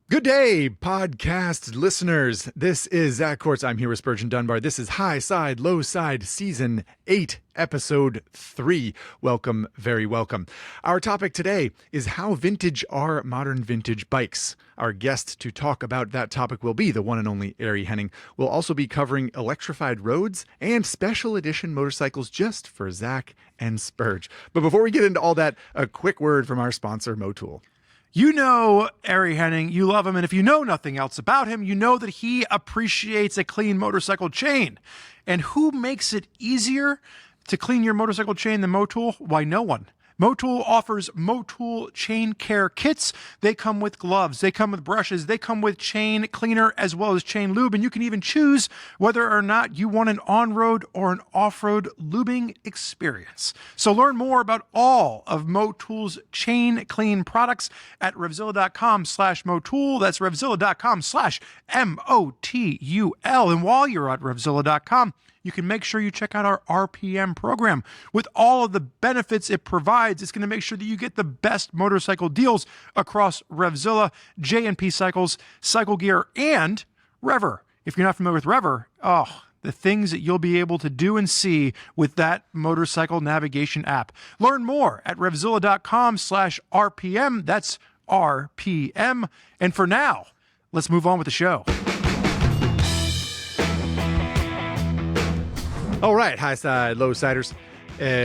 Good day, podcast listeners. This is Zach Courts. I'm here with Spurgeon Dunbar. This is Highside, Lowside, Season 8, Episode 3. Welcome, very welcome. Our topic today is how vintage are modern vintage bikes. Our guest to talk about that topic will be the one and only Ari Henning. We'll also be covering electrified roads and special edition motorcycles just for Zack and Spurg. But before we get into all that, a quick word from our sponsor, Motul. You know Ari Henning, you love him, and if you know nothing else about him, you know that he appreciates a clean motorcycle chain. And who makes it easier to clean your motorcycle chain than Motul? Why, no one. Motul offers Motul chain care kits. They come with gloves, they come with brushes, they come with chain cleaner as well as chain lube, and you can even choose whether or not you want an on-road or an off-road lubing experience. So learn more about all of Motul's chain clean products at RevZilla.com/Motul. That's RevZilla.com/MOTUL. And while you're at RevZilla.com, you can make sure you check out our RPM program. With all of the benefits it provides, it's going to make sure that you get the best motorcycle deals across RevZilla, J&P Cycles, Cycle Gear, and Rever. If you're not familiar with Rever, the things that you'll be able to do and see with that motorcycle navigation app. Learn more at RevZilla.com/RPM. That's RPM. And for now, let's move on with the show. All right, Highside, Lowsiders.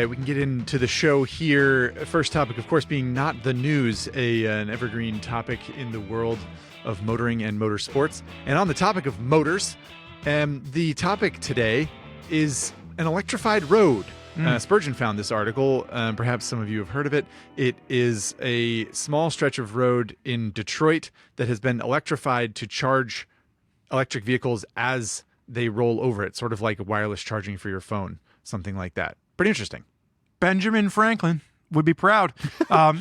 We can get into the show here. First topic, of course, being not the news, an evergreen topic in the world of motoring and motorsports. And on the topic of motors, the topic today is an electrified road. Spurgeon found this article. Perhaps some of you have heard of it. It is a small stretch of road in Detroit that has been electrified to charge electric vehicles as they roll over it, sort of like wireless charging for your phone, something like that. Pretty interesting. Benjamin Franklin would be proud.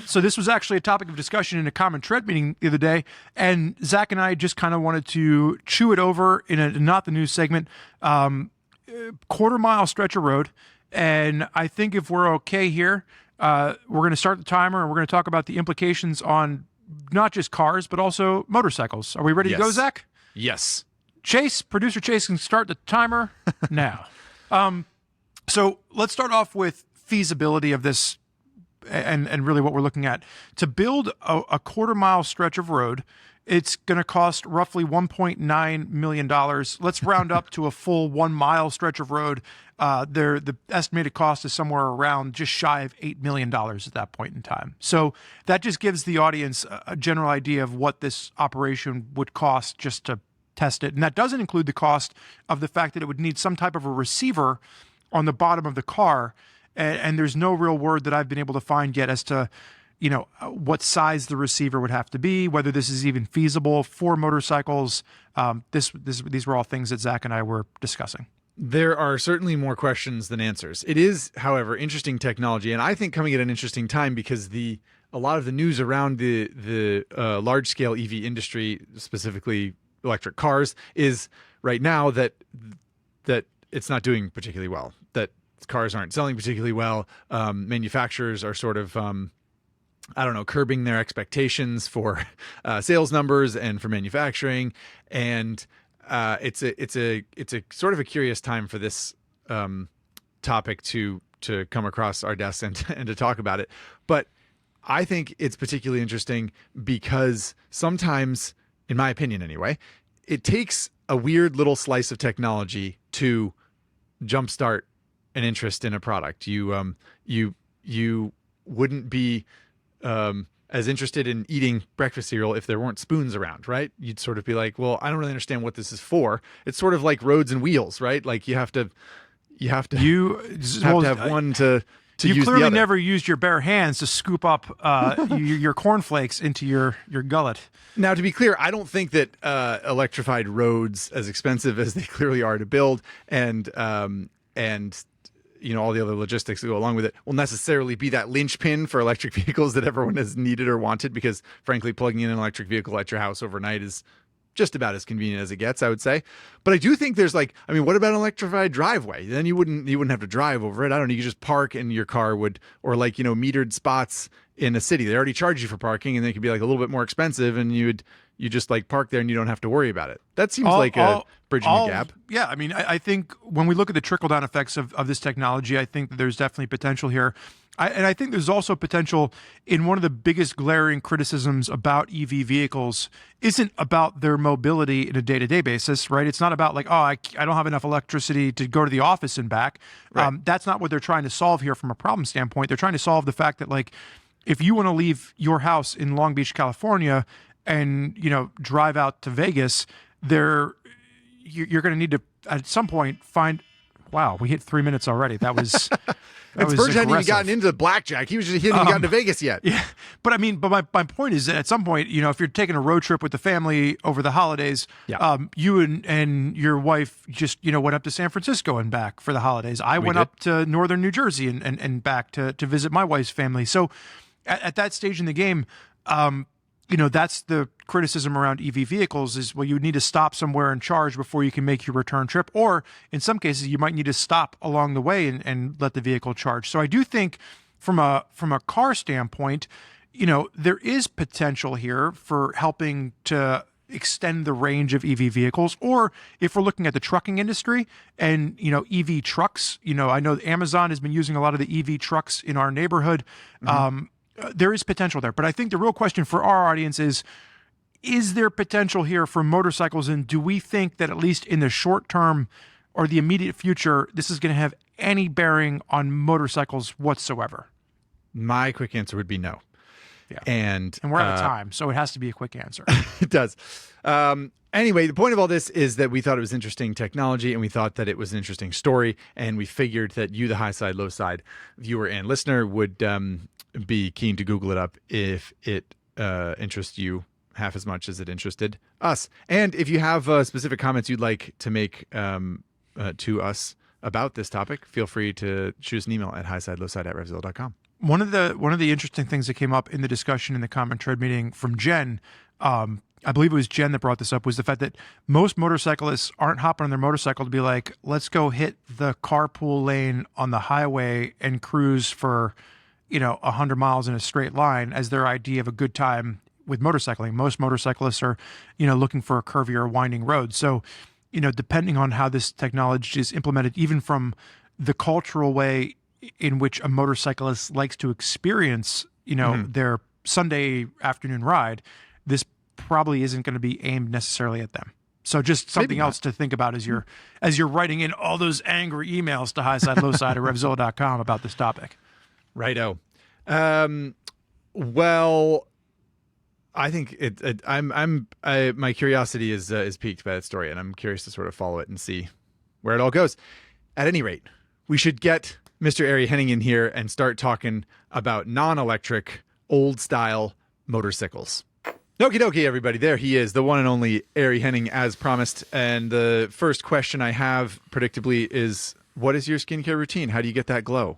So this was actually a topic of discussion in a common thread meeting the other day, and Zach and I just kind of wanted to chew it over in a not the news segment. Quarter-mile stretch of road, and I think if we're okay here, we're going to start the timer, and we're going to talk about the implications on not just cars, but also motorcycles. Are we ready to go, Zach? Yes. Producer Chase can start the timer now. So let's start off with feasibility of this and really what we're looking at. To build a quarter-mile stretch of road, it's going to cost roughly $1.9 million. Let's round up to a full 1 mile stretch of road. The estimated cost is somewhere around just shy of $8 million at that point in time. So that just gives the audience a general idea of what this operation would cost just to test it. And that doesn't include the cost of the fact that it would need some type of a receiver on the bottom of the car. And there's no real word that I've been able to find yet as to, what size the receiver would have to be, whether this is even feasible for motorcycles. These were all things that Zach and I were discussing. There are certainly more questions than answers. It is, however, interesting technology, and I think coming at an interesting time because a lot of the news around the large-scale EV industry, specifically electric cars, is right now that it's not doing particularly well, that cars aren't selling particularly well. Manufacturers are sort of curbing their expectations for sales numbers and for manufacturing, and it's a sort of a curious time for this topic to come across our desks and to talk about it. But I think it's particularly interesting because sometimes, in my opinion anyway, it takes a weird little slice of technology to jumpstart an interest in a product. You wouldn't be as interested in eating breakfast cereal if there weren't spoons around, right? You'd sort of be like, well, I don't really understand what this is for. It's sort of like roads and wheels, right? Like you have to have one to use you clearly the other. never used your bare hands to scoop up your cornflakes into your gullet. Now, to be clear, I don't think that electrified roads, as expensive as they clearly are to build, and all the other logistics that go along with it, will necessarily be that linchpin for electric vehicles that everyone has needed or wanted. Because, frankly, plugging in an electric vehicle at your house overnight is just about as convenient as it gets, I would say. But I do think there's what about an electrified driveway? Then you wouldn't have to drive over it. I don't know. You could just park and your car would, or metered spots in a city. They already charge you for parking and they could be a little bit more expensive, and you'd you just like park there and you don't have to worry about it. That seems like a bridging the gap. Yeah, I mean, I think when we look at the trickle-down effects of this technology, I think that there's definitely potential here. And I think there's also potential in one of the biggest glaring criticisms about EV vehicles isn't about their mobility in a day-to-day basis, right? It's not about like, oh, I don't have enough electricity to go to the office and back. Right. That's not what they're trying to solve here from a problem standpoint. They're trying to solve the fact that, like, if you want to leave your house in Long Beach, California, and drive out to Vegas, you're going to need to at some point find. Wow, we hit 3 minutes already. That was. Spurg hadn't even gotten into blackjack. He hadn't even gotten to Vegas yet. Yeah, but I mean, my point is that at some point, if you're taking a road trip with the family over the holidays, you and your wife just went up to San Francisco and back for the holidays. I went up to northern New Jersey and back to visit my wife's family. So at that stage in the game, that's the criticism around EV vehicles is, well, you need to stop somewhere and charge before you can make your return trip. Or in some cases, you might need to stop along the way and let the vehicle charge. So I do think from a car standpoint, there is potential here for helping to extend the range of EV vehicles. Or if we're looking at the trucking industry and, EV trucks, I know Amazon has been using a lot of the EV trucks in our neighborhood. Mm-hmm. There is potential there. But I think the real question for our audience is there potential here for motorcycles? And do we think that at least in the short term or the immediate future, this is going to have any bearing on motorcycles whatsoever? My quick answer would be no. Yeah. And we're out of time, so it has to be a quick answer. It does. Anyway, the point of all this is that we thought it was interesting technology and we thought that it was an interesting story. And we figured that you, the Highside, Lowside viewer and listener, would be keen to Google it up if it interests you half as much as it interested us. And if you have specific comments you'd like to make to us about this topic, feel free to shoot us an email at highsidelowside@RevZilla.com. One of the interesting things that came up in the discussion in the common thread meeting from Jen, I believe it was Jen that brought this up, was the fact that most motorcyclists aren't hopping on their motorcycle to be like, let's go hit the carpool lane on the highway and cruise for 100 miles in a straight line as their idea of a good time with motorcycling. Most motorcyclists are, looking for a curvier, winding road. So, depending on how this technology is implemented, even from the cultural way in which a motorcyclist likes to experience, their Sunday afternoon ride, this probably isn't going to be aimed necessarily at them. So just something else to think about as you're writing in all those angry emails to highsidelowside@RevZilla.com about this topic. Righto. Well, I think my curiosity is piqued by that story, and I'm curious to sort of follow it and see where it all goes. At any rate, we should get Mr. Ari Henning in here and start talking about non-electric, old-style motorcycles. Okie dokie, everybody. There he is, the one and only Ari Henning, as promised. And the first question I have, predictably, is, what is your skincare routine? How do you get that glow?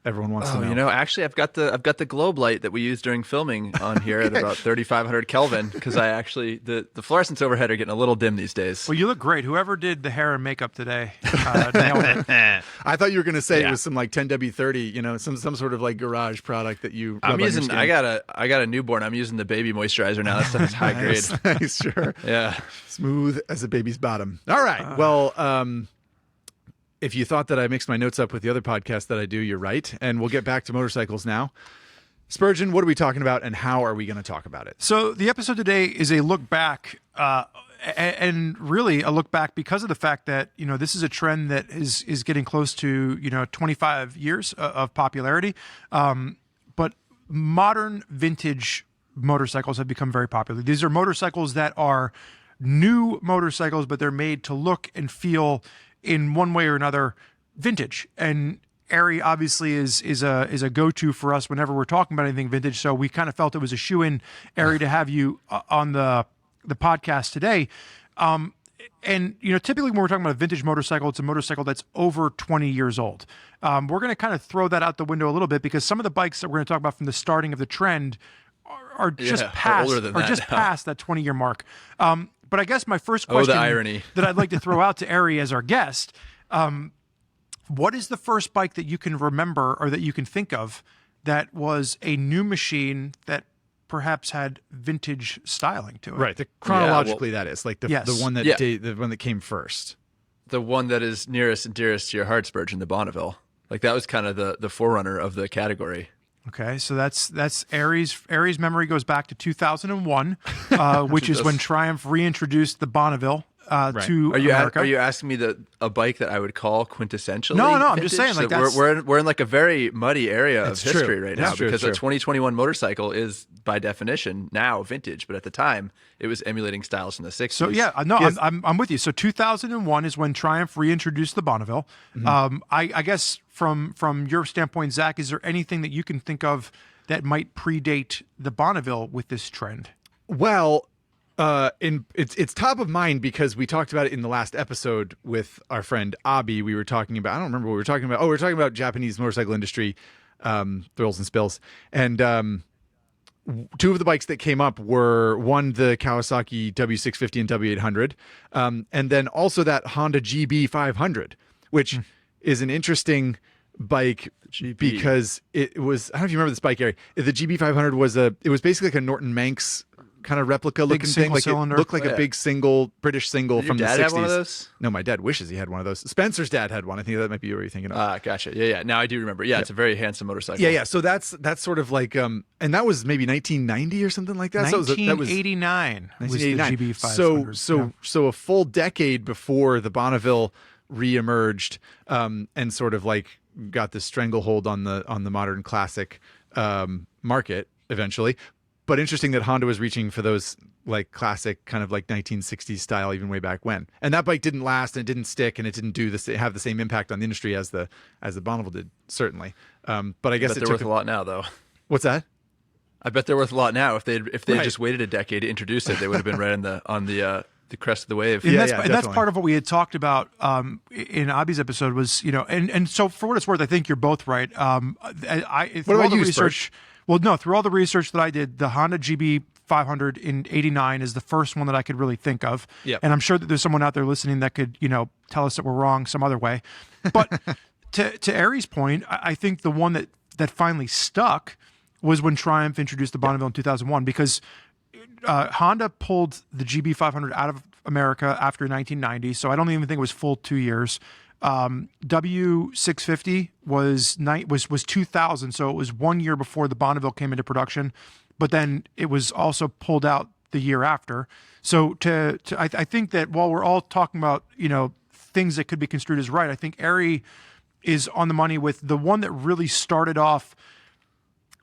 Everyone wants to know. Actually, I've got the globe light that we use during filming on here at about 3,500 Kelvin because the fluorescents overhead are getting a little dim these days. Well, you look great. Whoever did the hair and makeup today nailed it. I thought you were going to say it was some like 10W30, some sort of like garage product that you. I'm using. I got a newborn. I'm using the baby moisturizer now. That stuff is high grade. Nice, sure. Yeah, smooth as a baby's bottom. All right. Well. If you thought that I mixed my notes up with the other podcast that I do, you're right. And we'll get back to motorcycles now. Spurgeon, what are we talking about and how are we going to talk about it? So the episode today is a look back and really a look back because of the fact that, this is a trend that is getting close to, 25 years of popularity. But modern vintage motorcycles have become very popular. These are motorcycles that are new motorcycles, but they're made to look and feel in one way or another vintage. And Ari obviously is a go-to for us whenever we're talking about anything vintage. So we kind of felt it was a shoe-in, Ari, to have you on the podcast today. And typically when we're talking about a vintage motorcycle, it's a motorcycle that's over 20 years old. We're going to kind of throw that out the window a little bit because some of the bikes that we're going to talk about from the starting of the trend are just past that 20-year mark. But I guess my first question the irony. that I'd like to throw out to Ari as our guest, what is the first bike that you can remember or that you can think of that was a new machine that perhaps had vintage styling to it. Right. Chronologically, that is like the one that the one that came first. The one that is nearest and dearest to your heart, Spurgeon, the Bonneville. Like that was kind of the forerunner of the category. Okay, so that's Aries. Aries' memory goes back to 2001, which is when Triumph reintroduced the Bonneville to America. Are you asking me a bike that I would call quintessentially? No, vintage? I'm just saying like so we're in like a very muddy area of history right now because a true. 2021 motorcycle is by definition now vintage, but at the time it was emulating styles from the 60s. So I'm with you. So 2001 is when Triumph reintroduced the Bonneville. I guess from your standpoint, Zach, is there anything that you can think of that might predate the Bonneville with this trend? Well, it's top of mind because we talked about it in the last episode with our friend Abi. We were talking about, I don't remember what we were talking about. Oh, we were talking about Japanese motorcycle industry, thrills and spills. And two of the bikes that came up were one, the Kawasaki W650 and W800, and then also that Honda GB500, which is an interesting bike because it was, I don't know if you remember this bike, Gary. The GB500 was basically like a Norton Manx kind of replica looking thing. Like cylinder. It looked like a big British single from the 60s. Did your dad have one of those? No, my dad wishes he had one of those. Spencer's dad had one. I think that might be what you're thinking of. Gotcha. Yeah. Now I do remember. Yeah, it's a very handsome motorcycle. Yeah. So that's sort of like, and that was maybe 1990 or something like that. 1989 was the GB500. So a full decade before the Bonneville reemerged, and sort of like got this stranglehold on the modern classic market eventually. But interesting that Honda was reaching for those like classic kind of like 1960s style even way back when. And that bike didn't last and it didn't stick and it didn't have the same impact on the industry as the Bonneville did, certainly. But I guess they're worth a lot now, though. What's that? I bet they're worth a lot now. If they had just waited a decade to introduce it, they would have been right on the crest of the wave. And that's part of what we had talked about in Abi's episode was, and so for what it's worth, I think you're both right. What about you, research? Well, no, through all the research that I did, the Honda GB500 in '89 is the first one that I could really think of. Yep. And I'm sure that there's someone out there listening that could, tell us that we're wrong some other way. But to Aries' point, I think the one that finally stuck was when Triumph introduced the Bonneville in 2001, because Honda pulled the GB500 out of America after 1990, so I don't even think it was full 2 years. W650 was 2000, so it was 1 year before the Bonneville came into production, but then it was also pulled out the year after. So I think that while we're all talking about things that could be construed as right, I think Aries is on the money with the one that really started off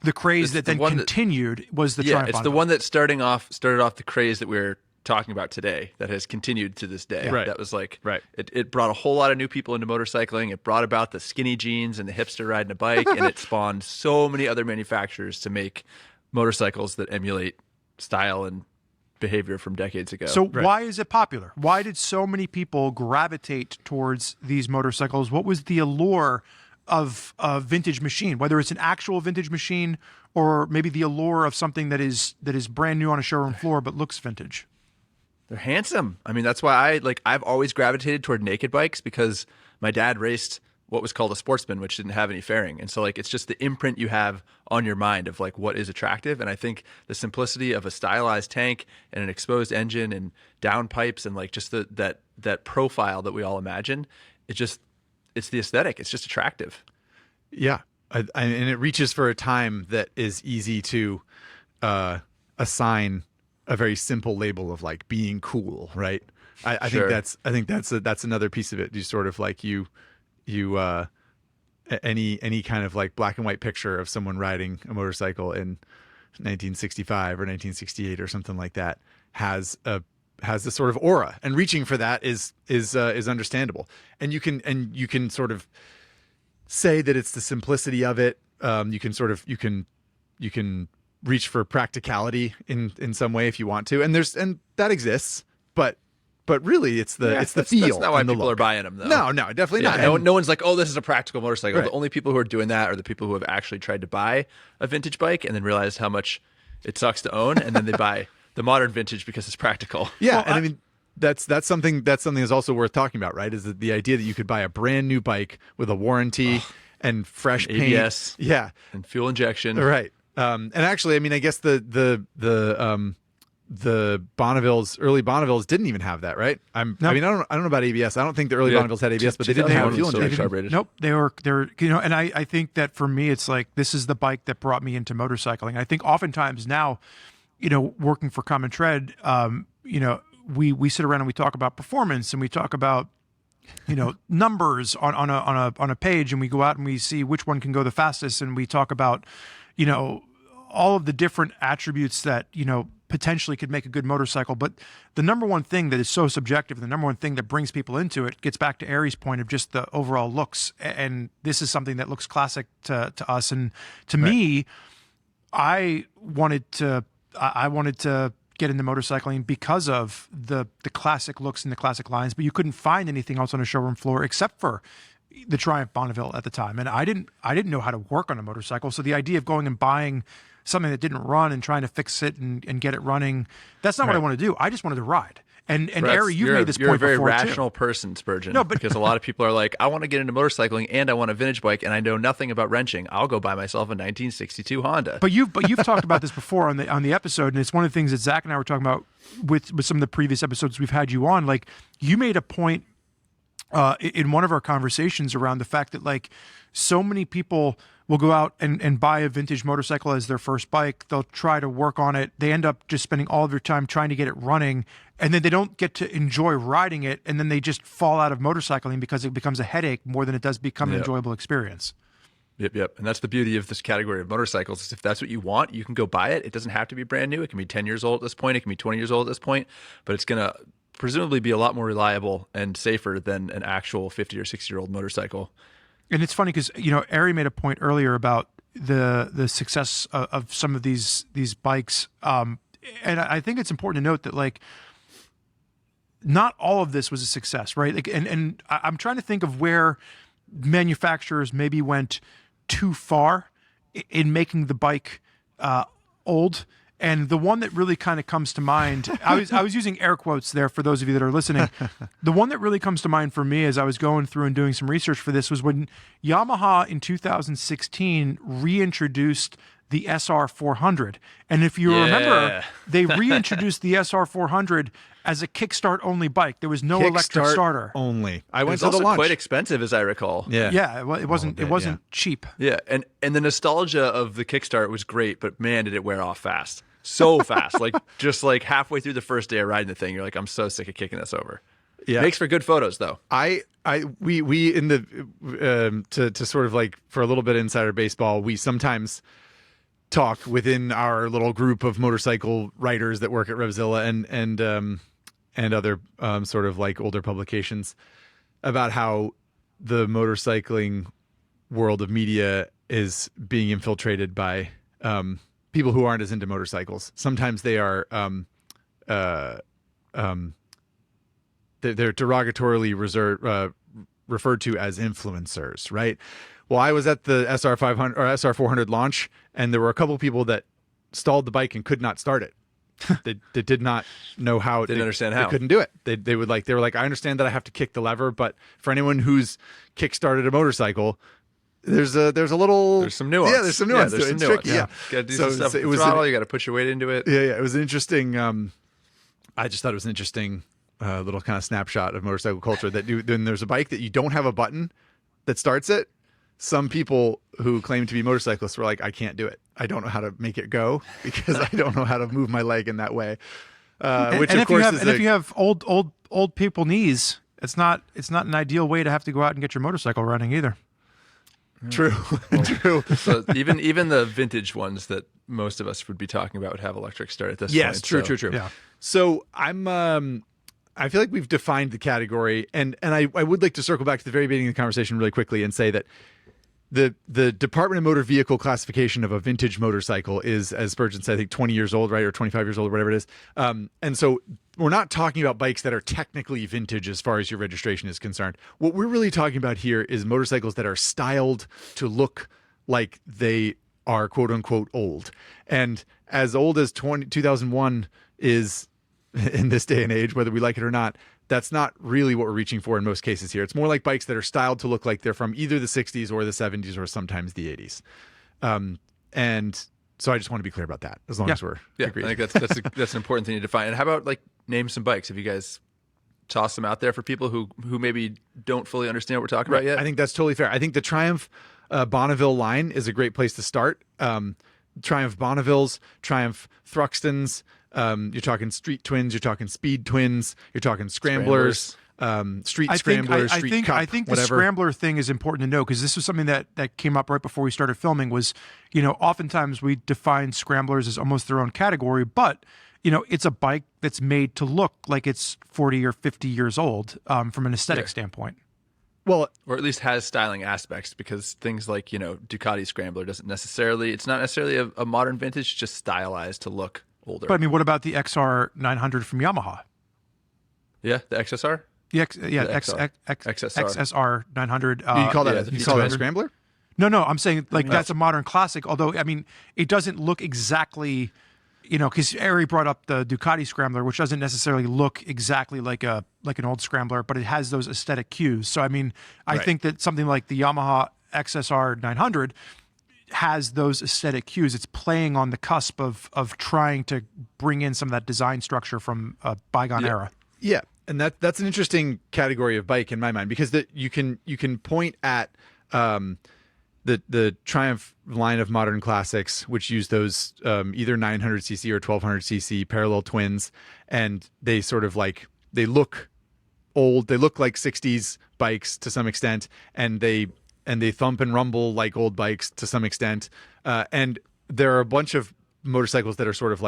the craze that then continued was the Triumph. It's the one that started off the craze that we're talking about today that has continued to this day. Right. That was like, right. It brought a whole lot of new people into motorcycling. It brought about the skinny jeans and the hipster riding a bike, and it spawned so many other manufacturers to make motorcycles that emulate style and behavior from decades ago. So why is it popular? Why did so many people gravitate towards these motorcycles? What was the allure of a vintage machine, whether it's an actual vintage machine or maybe the allure of something that is brand new on a showroom floor but looks vintage? They're handsome. I mean, that's why I've always gravitated toward naked bikes, because my dad raced what was called a sportsman, which didn't have any fairing. And so it's just the imprint you have on your mind of what is attractive. And I think the simplicity of a stylized tank and an exposed engine and down pipes and just that profile that we all imagine, it's the aesthetic. It's just attractive. Yeah. And it reaches for a time that is easy to assign a very simple label of being cool, right? I Sure. think that's another piece of it. You sort of any kind of black and white picture of someone riding a motorcycle in 1965 or 1968 or something like that has this sort of aura, and reaching for that is understandable. And you can sort of say that it's the simplicity of it. You can reach for practicality in some way if you want to, and that exists, but really it's the feel. That's not why and the people look. are buying them, though. No, definitely not. No one's like, oh, this is a practical motorcycle. Right. The only people who are doing that are the people who have actually tried to buy a vintage bike and then realized how much it sucks to own, and then they buy the modern vintage because it's practical. Yeah, well, and I mean that's something that's also worth talking about, right? Is that the idea that you could buy a brand new bike with a warranty and fresh paint, ABS, yeah, and fuel injection, right? And actually, I mean, I guess the Bonnevilles, early Bonnevilles didn't even have that, right? I mean, I don't know about ABS. I don't think the early Bonnevilles had ABS, but they didn't have fuel injection. Nope, they were, and I think that for me, it's like this is the bike that brought me into motorcycling. I think oftentimes now, working for Common Tread, we sit around and we talk about performance and we talk about numbers on a page, and we go out and we see which one can go the fastest, and we talk about all of the different attributes that potentially could make a good motorcycle. But the number one thing that is so subjective, the number one thing that brings people into it, gets back to Ari's point of just the overall looks. And this is something that looks classic to us. And to me, I wanted to get into motorcycling because of the classic looks and the classic lines, but you couldn't find anything else on a showroom floor except for the Triumph Bonneville at the time. And I didn't know how to work on a motorcycle. So the idea of going and buying something that didn't run and trying to fix it and get it running, that's not what I want to do. I just wanted to ride. And Ari, you've made this point before, you're a very rational person, Spurgeon. No, because a lot of people are like, I want to get into motorcycling and I want a vintage bike and I know nothing about wrenching. I'll go buy myself a 1962 Honda. But you've talked about this before on the episode, and it's one of the things that Zach and I were talking about with some of the previous episodes we've had you on. Like, you made a point in one of our conversations around the fact that, like, so many people will go out and buy a vintage motorcycle as their first bike. They'll try to work on it. They end up just spending all of their time trying to get it running, and then they don't get to enjoy riding it, and then they just fall out of motorcycling because it becomes a headache more than it does become an enjoyable experience. Yep. And that's the beauty of this category of motorcycles, is if that's what you want, you can go buy it. It doesn't have to be brand new. It can be 10 years old at this point. It can be 20 years old at this point, but it's going to presumably be a lot more reliable and safer than an actual 50 or 60-year-old motorcycle. And it's funny because, Ari made a point earlier about the success of some of these bikes. And I think it's important to note that, like, not all of this was a success, right? Like, and I'm trying to think of where manufacturers maybe went too far in making the bike old. And the one that really kind of comes to mind, I was using air quotes there for those of you that are listening. The one that really comes to mind for me as I was going through and doing some research for this was when Yamaha in 2016 reintroduced the SR400. And if you remember, they reintroduced the SR400 as a kickstart only bike. There was no electric starter. Only. I went to the launch. It was also launch. quite expensive, as I recall. Yeah. It wasn't cheap. Yeah, and the nostalgia of the kickstart was great, but man, did it wear off fast. So fast. Just halfway through the first day of riding the thing, you're like, I'm so sick of kicking this over. Yeah. Makes for good photos, though. We in the to sort of, like, for a little bit of insider baseball, we sometimes talk within our little group of motorcycle writers that work at RevZilla and other sort of, like, older publications about how the motorcycling world of media is being infiltrated by people who aren't as into motorcycles. Sometimes they are they're derogatorily referred to as influencers, right? Well, I was at the SR500 or SR400 launch, and there were a couple of people that stalled the bike and could not start it. They did not know how. Didn't understand how. They couldn't do it. They were like, I understand that I have to kick the lever, but for anyone who's kick-started a motorcycle, there's some nuance. Yeah, there's some nuance. Yeah, it's tricky. Yeah. You got to do some stuff with the throttle. You got to put your weight into it. Yeah. It was an interesting. I just thought it was an interesting little kind of snapshot of motorcycle culture. That when there's a bike that you don't have a button that starts it, some people who claim to be motorcyclists were like, I can't do it. I don't know how to make it go because I don't know how to move my leg in that way. If you have old people knees, it's not an ideal way to have to go out and get your motorcycle running either. True. True. So even the vintage ones that most of us would be talking about would have electric start at this point. Yes, true. Yeah. So I feel like we've defined the category, and I would like to circle back to the very beginning of the conversation really quickly and say that the Department of Motor Vehicle classification of a vintage motorcycle is, as Spurgeon said, I think 20 years old, right, or 25 years old, or whatever it is. And so we're not talking about bikes that are technically vintage as far as your registration is concerned. What we're really talking about here is motorcycles that are styled to look like they are quote unquote old. And as old as 2001 is in this day and age, whether we like it or not, that's not really what we're reaching for in most cases here. It's more like bikes that are styled to look like they're from either the 60s or the 70s or sometimes the 80s. And So I just want to be clear about that, as long as we're Yeah, agreed. I think that's an important thing to define. And how about like name some bikes? Have you guys tossed them out there for people who maybe don't fully understand what we're talking about yet? I think that's totally fair. I think the Triumph Bonneville line is a great place to start. Triumph Bonnevilles, Triumph Thruxtons. You're talking street twins. You're talking speed twins. You're talking scramblers. Street scramblers, street cup, I think the whatever. scrambler thing is important to know, because this was something that came up right before we started filming. Was, oftentimes we define scramblers as almost their own category, but it's a bike that's made to look like it's 40 or 50 years old from an aesthetic standpoint. Well, or at least has styling aspects, because things like Ducati Scrambler it's not necessarily a modern vintage, just stylized to look older. But I mean, what about the XR 900 from Yamaha? Yeah, the XSR. XSR 900. you call that the you call that a Feature scrambler? No, I'm saying that's a modern classic. Although, I mean, it doesn't look exactly, because Ari brought up the Ducati Scrambler, which doesn't necessarily look exactly like an old Scrambler, but it has those aesthetic cues. So, I mean, I think that something like the Yamaha XSR 900 has those aesthetic cues. It's playing on the cusp of trying to bring in some of that design structure from a bygone era. Yeah, and that's an interesting category of bike in my mind, because you can point at the Triumph line of modern classics, which use those either 900cc or 1200cc parallel twins, and they sort of they look old. They look like 60s bikes to some extent, and they thump and rumble like old bikes to some extent. And there are a bunch of motorcycles that are sort of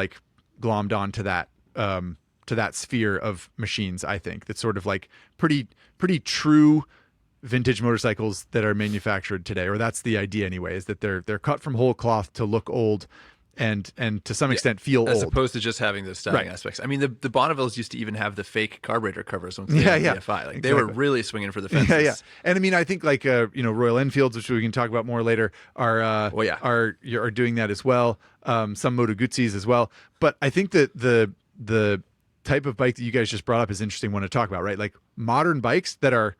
glommed onto that to that sphere of machines, I think, that's sort of pretty true vintage motorcycles that are manufactured today, or that's the idea anyway, is that they're cut from whole cloth to look old and to some extent feel as old, opposed to just having those styling aspects. I mean, the Bonnevilles used to even have the fake carburetor covers on the DFI. They were really swinging for the fences. Yeah. And I mean, I think Royal Enfields, which we can talk about more later, are doing that as well. Some Moto Guzzi's as well. But I think that the type of bike that you guys just brought up is an interesting one to talk about, right? Like modern bikes that are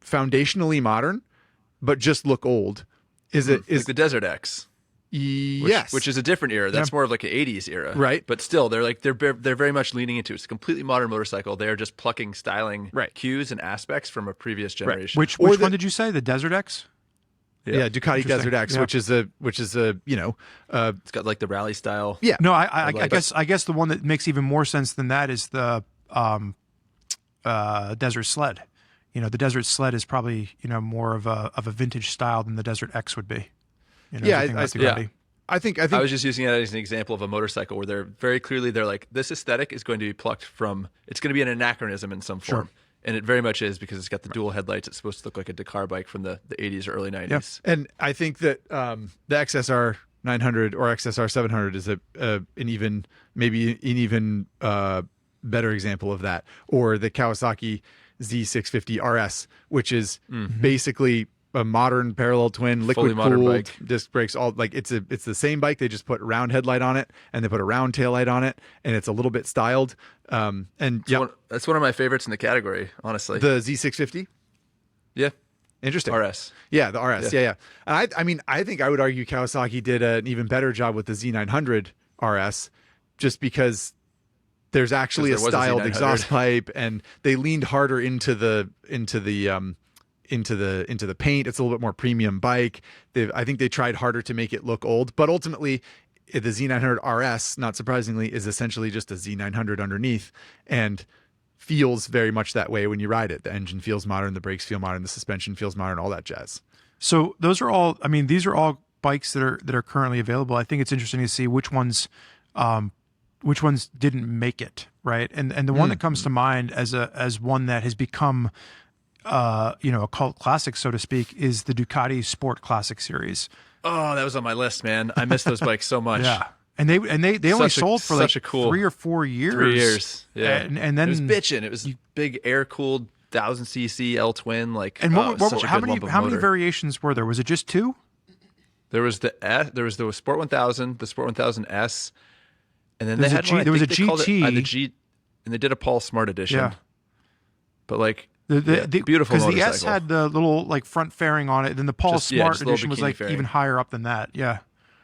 foundationally modern but just look old is like the Desert X. Yes, which is a different era. That's more of like an 80s era, right? But still, they're very much leaning into it. It's a completely modern motorcycle. They are just plucking styling cues and aspects from a previous generation. Which one did you say? The Desert X? Yeah, Ducati Desert X, which is a it's got like the rally style. Yeah, no, I guess the one that makes even more sense than that is the Desert Sled. The Desert Sled is probably more of a vintage style than the Desert X would be. I think I was just using it as an example of a motorcycle where they're like, this aesthetic is going to be plucked from. It's going to be an anachronism in some form. Sure. And it very much is, because it's got the dual headlights. It's supposed to look like a Dakar bike from the 80s or early 90s. Yep. And I think that the XSR 900 or XSR 700 is an even better example of that. Or the Kawasaki Z650 RS, which is basically a modern parallel twin, liquid cooled disc brakes. All it's the same bike. They just put a round headlight on it and they put a round tail light on it, and it's a little bit styled. That's one of my favorites in the category, honestly. The Z650. Yeah. Interesting. RS. Yeah, the RS. Yeah. And I think I would argue Kawasaki did an even better job with the Z900 RS, just because there's actually a styled exhaust pipe, and they leaned harder into the paint. It's a little bit more premium bike. I think they tried harder to make it look old, but ultimately the Z900 RS, not surprisingly, is essentially just a Z900 underneath, and feels very much that way when you ride it. The engine feels modern, the brakes feel modern, the suspension feels modern, all that jazz. So these are all bikes that are currently available. I think it's interesting to see which ones didn't make it, right? And the one that comes to mind as one that has become a cult classic, so to speak, is the Ducati Sport Classic series. Oh, that was on my list, man. I miss those bikes so much. Yeah. And they only sold for 3 or 4 years. 3 years. Yeah. And then it was bitching. It was big air cooled 1000cc L twin. And how many variations were there? Was it just 2? There was the Sport 1000, the Sport 1000S, and then there was a GT, and they did a Paul Smart edition. Yeah. But beautiful because motorcycle. the S had the little front fairing on it, and then the Paul Smart edition was even higher up than that. Yeah.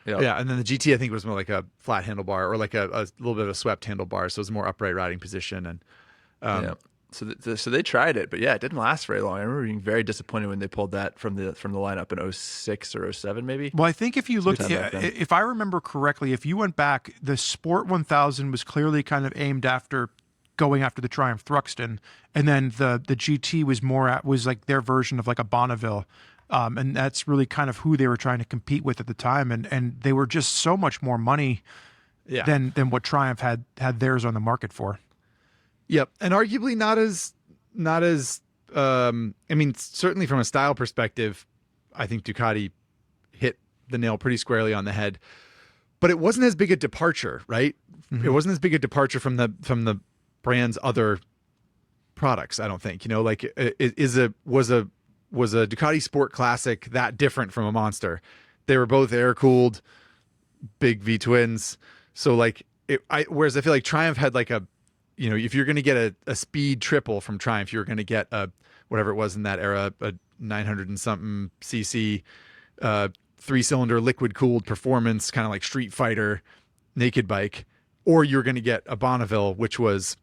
Yep. Yeah, and then the GT I think was more like a flat handlebar or like a little bit of a swept handlebar, so it was a more upright riding position. And Yeah. So they tried it, but yeah, it didn't last very long. I remember being very disappointed when they pulled that from the lineup in 06 or 07 maybe. Well, I think if you look, Good time back then. if I remember correctly, if you went back, the Sport 1000 was clearly kind of aimed after going after the Triumph Thruxton, and then the GT was like their version of like a Bonneville, and that's really kind of who they were trying to compete with at the time, and they were just so much more money than what Triumph had theirs on the market for. Yep, and arguably not as I mean, certainly from a style perspective, I think Ducati hit the nail pretty squarely on the head. But it wasn't as big a departure, right? Mm-hmm. It wasn't as big a departure from the brand's other products, I don't think. You know, like was a Ducati Sport Classic that different from a Monster? They were both air cooled, big V twins. So like whereas I feel like Triumph had like you know, if you're going to get a speed triple from Triumph, you're going to get whatever it was in that era, a 900 and something cc, 3-cylinder liquid cooled performance, kind of like Street Fighter naked bike, or you're going to get a Bonneville, which was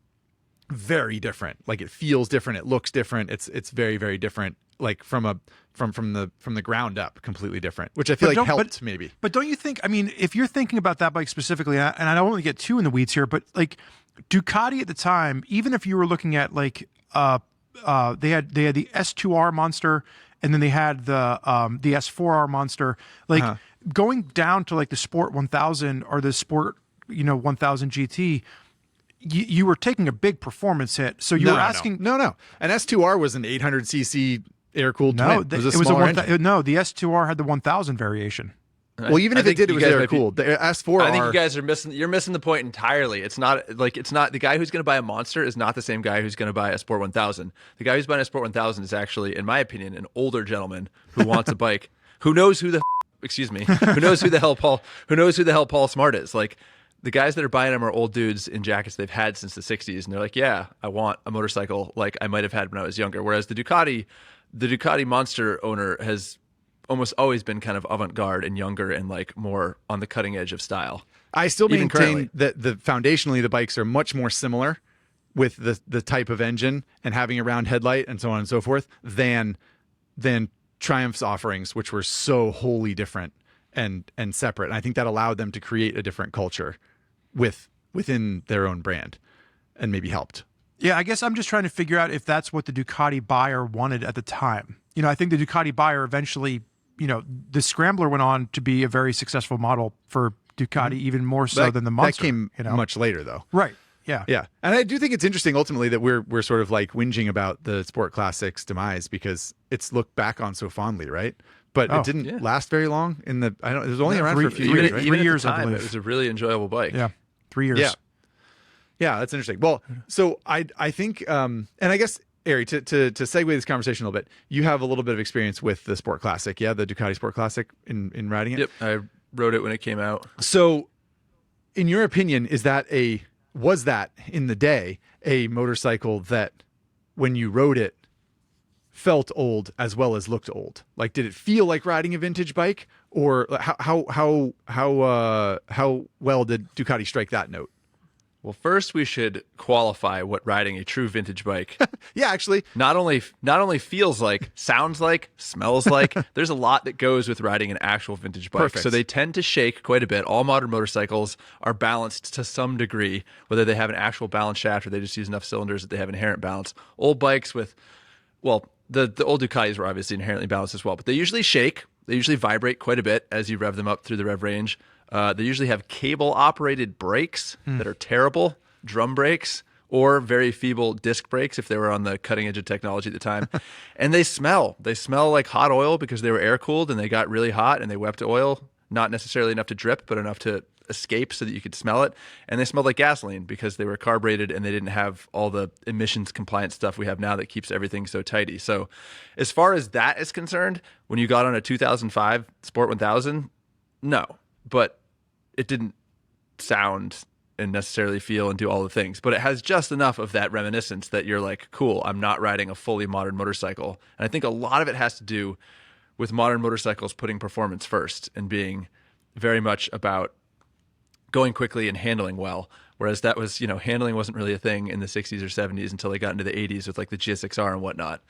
very different. Like it feels different, it looks different. It's very, very different. Like from the ground up, completely different, which I feel like helped maybe. But don't you think? I mean, if you're thinking about that bike specifically, and I don't want to get too in the weeds here, but like Ducati at the time, even if you were looking at like they had the S2R Monster, and then they had the S4R Monster, like going down to like the Sport 1000 or the Sport 1000 GT. You were taking a big performance hit, so you were asking. No, an S2R was an 800cc air cooled twin. It was a smaller engine. No, the S2R had the 1000 variation. Well, even if it did, it was air cooled. The S4R. I think you guys are missing. You're missing the point entirely. It's not the guy who's going to buy a Monster is not the same guy who's going to buy a Sport 1000. The guy who's buying a Sport 1000 is actually, in my opinion, an older gentleman who wants a bike, who knows who the hell Paul Smart is. Like the guys that are buying them are old dudes in jackets they've had since the 60s, and they're like, yeah, I want a motorcycle like I might have had when I was younger. Whereas the Ducati Monster owner has almost always been kind of avant-garde and younger and like more on the cutting edge of style. I still maintain that foundationally the bikes are much more similar with the type of engine and having a round headlight and so on and so forth than Triumph's offerings, which were so wholly different and separate. And I think that allowed them to create a different culture within their own brand and maybe helped. Yeah, I guess I'm just trying to figure out if that's what the Ducati buyer wanted at the time. You know, I think the Ducati buyer eventually, the Scrambler went on to be a very successful model for Ducati, even more so than the Monster. That came much later, though. Right. Yeah. Yeah. And I do think it's interesting ultimately that we're sort of like whinging about the Sport Classic's demise because it's looked back on so fondly, right? But it didn't last very long. It was only around for a few years, right? 3 years, at the time, I believe. It was a really enjoyable bike. Yeah. 3 years. Yeah, that's interesting. Well, so I think, and I guess, Ari, to segue this conversation a little bit, you have a little bit of experience with the Sport Classic, the Ducati Sport Classic in riding it? Yep, I rode it when it came out. So, in your opinion, was that in the day a motorcycle that, when you rode it, felt old as well as looked old? Like, did it feel like riding a vintage bike, or how well did Ducati strike that note? Well, first we should qualify what riding a true vintage bike. Yeah, actually, not only feels like, sounds like, smells like. There's a lot that goes with riding an actual vintage bike. Perfect. So they tend to shake quite a bit. All modern motorcycles are balanced to some degree, whether they have an actual balance shaft or they just use enough cylinders that they have inherent balance. Old bikes with, well, the old Ducatis were obviously inherently balanced as well, but they usually shake. They usually vibrate quite a bit as you rev them up through the rev range. They usually have cable-operated brakes that are terrible, drum brakes, or very feeble disc brakes if they were on the cutting edge of technology at the time. And they smell. They smell like hot oil because they were air-cooled and they got really hot and they wept oil, not necessarily enough to drip, but enough to escape so that you could smell it. And they smelled like gasoline because they were carbureted and they didn't have all the emissions compliant stuff we have now that keeps everything so tidy. So as far as that is concerned, when you got on a 2005 Sport 1000, no. But it didn't sound and necessarily feel and do all the things. But it has just enough of that reminiscence that you're like, cool, I'm not riding a fully modern motorcycle. And I think a lot of it has to do with modern motorcycles putting performance first and being very much about going quickly and handling well. Whereas that was, handling wasn't really a thing in the 60s or 70s until they got into the 80s with like the GSX-R and whatnot.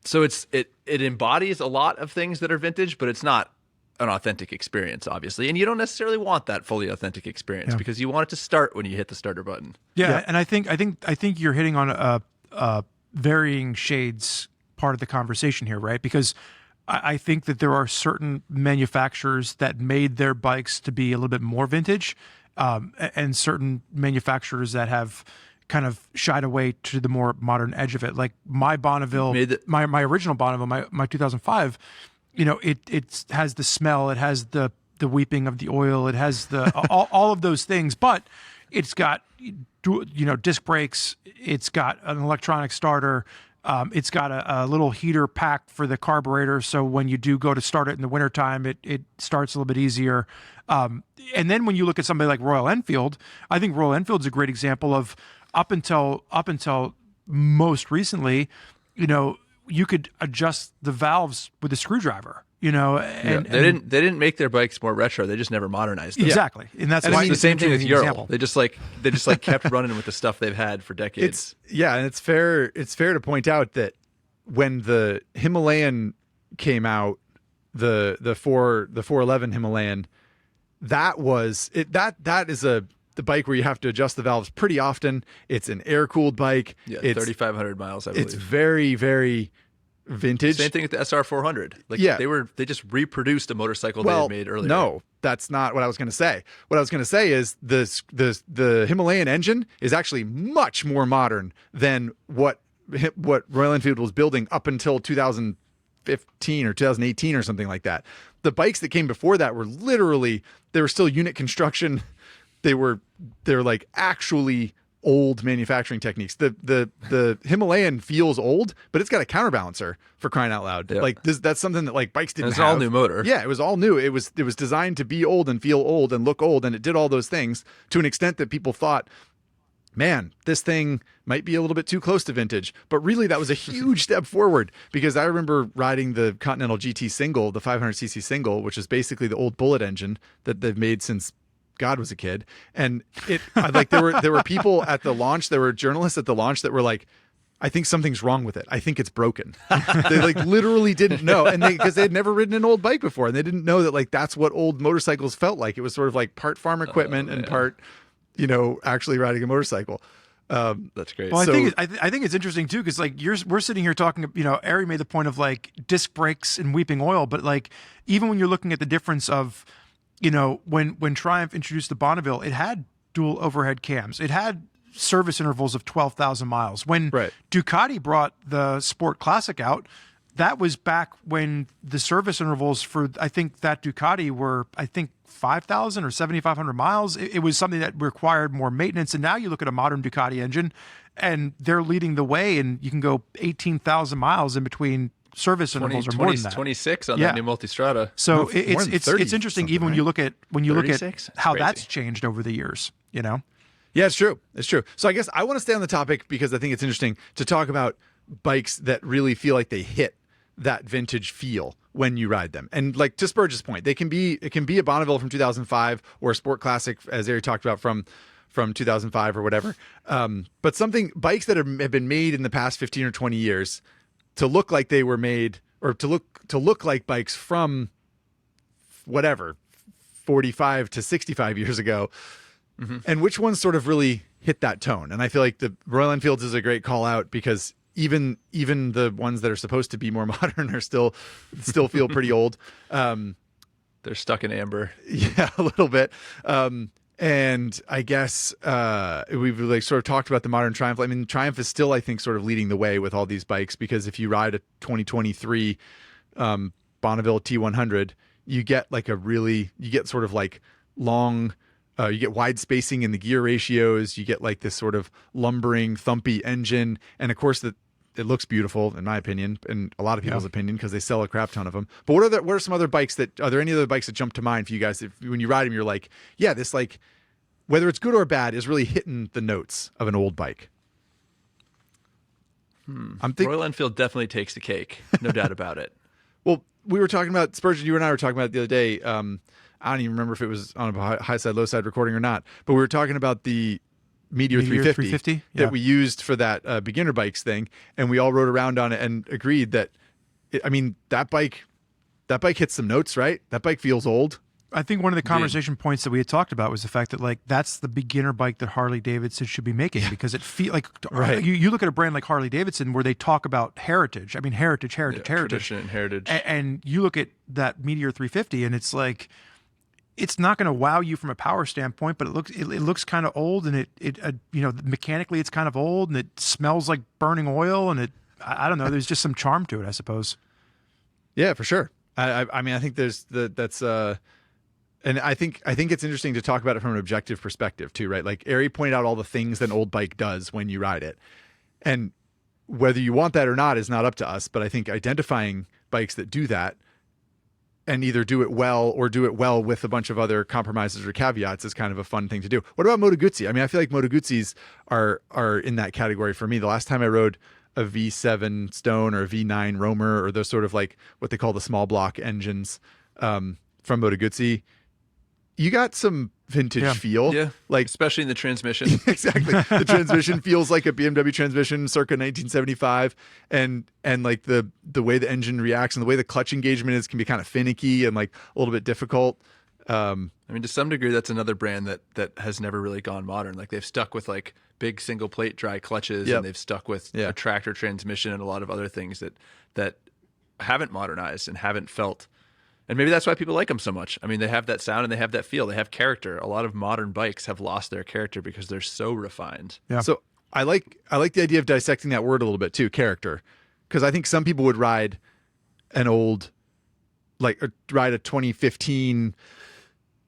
So it embodies a lot of things that are vintage, but it's not an authentic experience, obviously. And you don't necessarily want that fully authentic experience because you want it to start when you hit the starter button. Yeah. And I think you're hitting on a varying shades part of the conversation here, right? Because I think that there are certain manufacturers that made their bikes to be a little bit more vintage, and certain manufacturers that have kind of shied away to the more modern edge of it. Like my Bonneville, my original Bonneville, my 2005, it has the smell, it has the weeping of the oil, it has the all of those things, but it's got disc brakes, it's got an electronic starter. It's got a little heater pack for the carburetor, so when you do go to start it in the wintertime, it starts a little bit easier. And then when you look at somebody like Royal Enfield, I think Royal Enfield's a great example of up until most recently, you could adjust the valves with a screwdriver. They didn't make their bikes more retro. They just never modernized them. Exactly, and that's why it's the same thing with Ural. Example. They just kept running with the stuff they've had for decades. And it's fair to point out that when the Himalayan came out, the 411 Himalayan, that is the bike where you have to adjust the valves pretty often. It's an air cooled bike. Yeah, 3,500 miles. I believe it's very, very vintage. Same thing with the SR400. They just reproduced a motorcycle they had made earlier. No, that's not what I was going to say. What I was going to say is the Himalayan engine is actually much more modern than what Royal Enfield was building up until 2015 or 2018 or something like that. The bikes that came before that were they were still unit construction. They're like actually old manufacturing techniques. The Himalayan feels old, but it's got a counterbalancer, for crying out loud. Yeah. Like that's something that like bikes didn't have. It's an all new motor. Yeah, it was all new. It was designed to be old and feel old and look old, and it did all those things to an extent that people thought, man, this thing might be a little bit too close to vintage. But really, that was a huge step forward, because I remember riding the Continental GT single, the 500cc single, which is basically the old Bullet engine that they've made since God was a kid. And there were people at the launch, there were journalists at the launch that were like, I think something's wrong with it. I think it's broken. They literally didn't know. And because they had never ridden an old bike before, and they didn't know that that's what old motorcycles felt like. It was sort of like part farm equipment and part, actually riding a motorcycle. That's great. Well, I think it's interesting too, because we're sitting here talking. Ari made the point of disc brakes and weeping oil, but even when you're looking at the difference of, when Triumph introduced the Bonneville, it had dual overhead cams. It had service intervals of 12,000 miles. When Ducati brought the Sport Classic out, that was back when the service intervals for, I think, that Ducati were, 5,000 or 7,500 miles. It was something that required more maintenance. And now you look at a modern Ducati engine, and they're leading the way, and you can go 18,000 miles in between service intervals, or more than that. 26 on that new Multistrada. So it's interesting, even when you look at how that's changed over the years. Yeah, it's true. It's true. So I guess I want to stay on the topic because I think it's interesting to talk about bikes that really feel like they hit that vintage feel when you ride them. And to Spurge's point, it can be a Bonneville from 2005 or a Sport Classic, as Ari talked about, from 2005 or whatever. But bikes that have been made in the past 15 or 20 years to look like they were made, or to look like bikes from whatever 45 to 65 years ago. Mm-hmm. And which ones sort of really hit that tone. And I feel like the Royal Enfields is a great call out, because even the ones that are supposed to be more modern are still feel pretty old. They're stuck in amber. Yeah, a little bit. And I guess we've sort of talked about the modern Triumph. I mean, Triumph is still, I think, sort of leading the way with all these bikes, because if you ride a 2023 Bonneville T100, you get sort of long, you get wide spacing in the gear ratios. You get this sort of lumbering, thumpy engine, and of course it looks beautiful, in my opinion, and a lot of people's opinion, because they sell a crap ton of them. But what are some other bikes are there any other bikes that jump to mind for you guys? When you ride them, you're like, yeah, this whether it's good or bad is really hitting the notes of an old bike. Royal Enfield definitely takes the cake, no doubt about it. Well, we were talking about, Spurgeon, you and I were talking about it the other day, I don't even remember if it was on a Highside, Lowside recording or not, but we were talking about the Meteor 350 that we used for that beginner bikes thing, and we all rode around on it and agreed that, that bike hits some notes, right? That bike feels old. I think one of the conversation points that we had talked about was the fact that like that's the beginner bike that Harley Davidson should be making because it feel like you look at a brand like Harley Davidson where they talk about heritage. I mean heritage, tradition and heritage. And you look at that Meteor 350 and it's like it's not going to wow you from a power standpoint, but it looks kind of old and it mechanically it's kind of old and it smells like burning oil and I don't know. There's just some charm to it, I suppose. Yeah, for sure. I think and I think it's interesting to talk about it from an objective perspective too, right? Like Ari pointed out all the things that an old bike does when you ride it. And whether you want that or not is not up to us, but I think identifying bikes that do that and either do it well or do it well with a bunch of other compromises or caveats is kind of a fun thing to do. What about Moto Guzzi? I mean, I feel like Moto Guzzis are in that category for me. The last time I rode a V7 Stone or a V9 Roamer or those sort of like what they call the small block engines from Moto Guzzi, you got some vintage feel. Yeah. Like especially in the transmission. Exactly. The transmission feels like a BMW transmission circa 1975. And like the way the engine reacts and the way the clutch engagement is can be kind of finicky and like a little bit difficult. I mean, to some degree, that's another brand that has never really gone modern. Like they've stuck with like big single plate dry clutches and they've stuck with a tractor transmission and a lot of other things that haven't modernized and haven't felt. And maybe that's why people like them so much. I mean, they have that sound and they have that feel. They have character. A lot of modern bikes have lost their character because they're so refined. Yeah. So I like the idea of dissecting that word a little bit too, character, because I think some people would ride an old, ride a 2015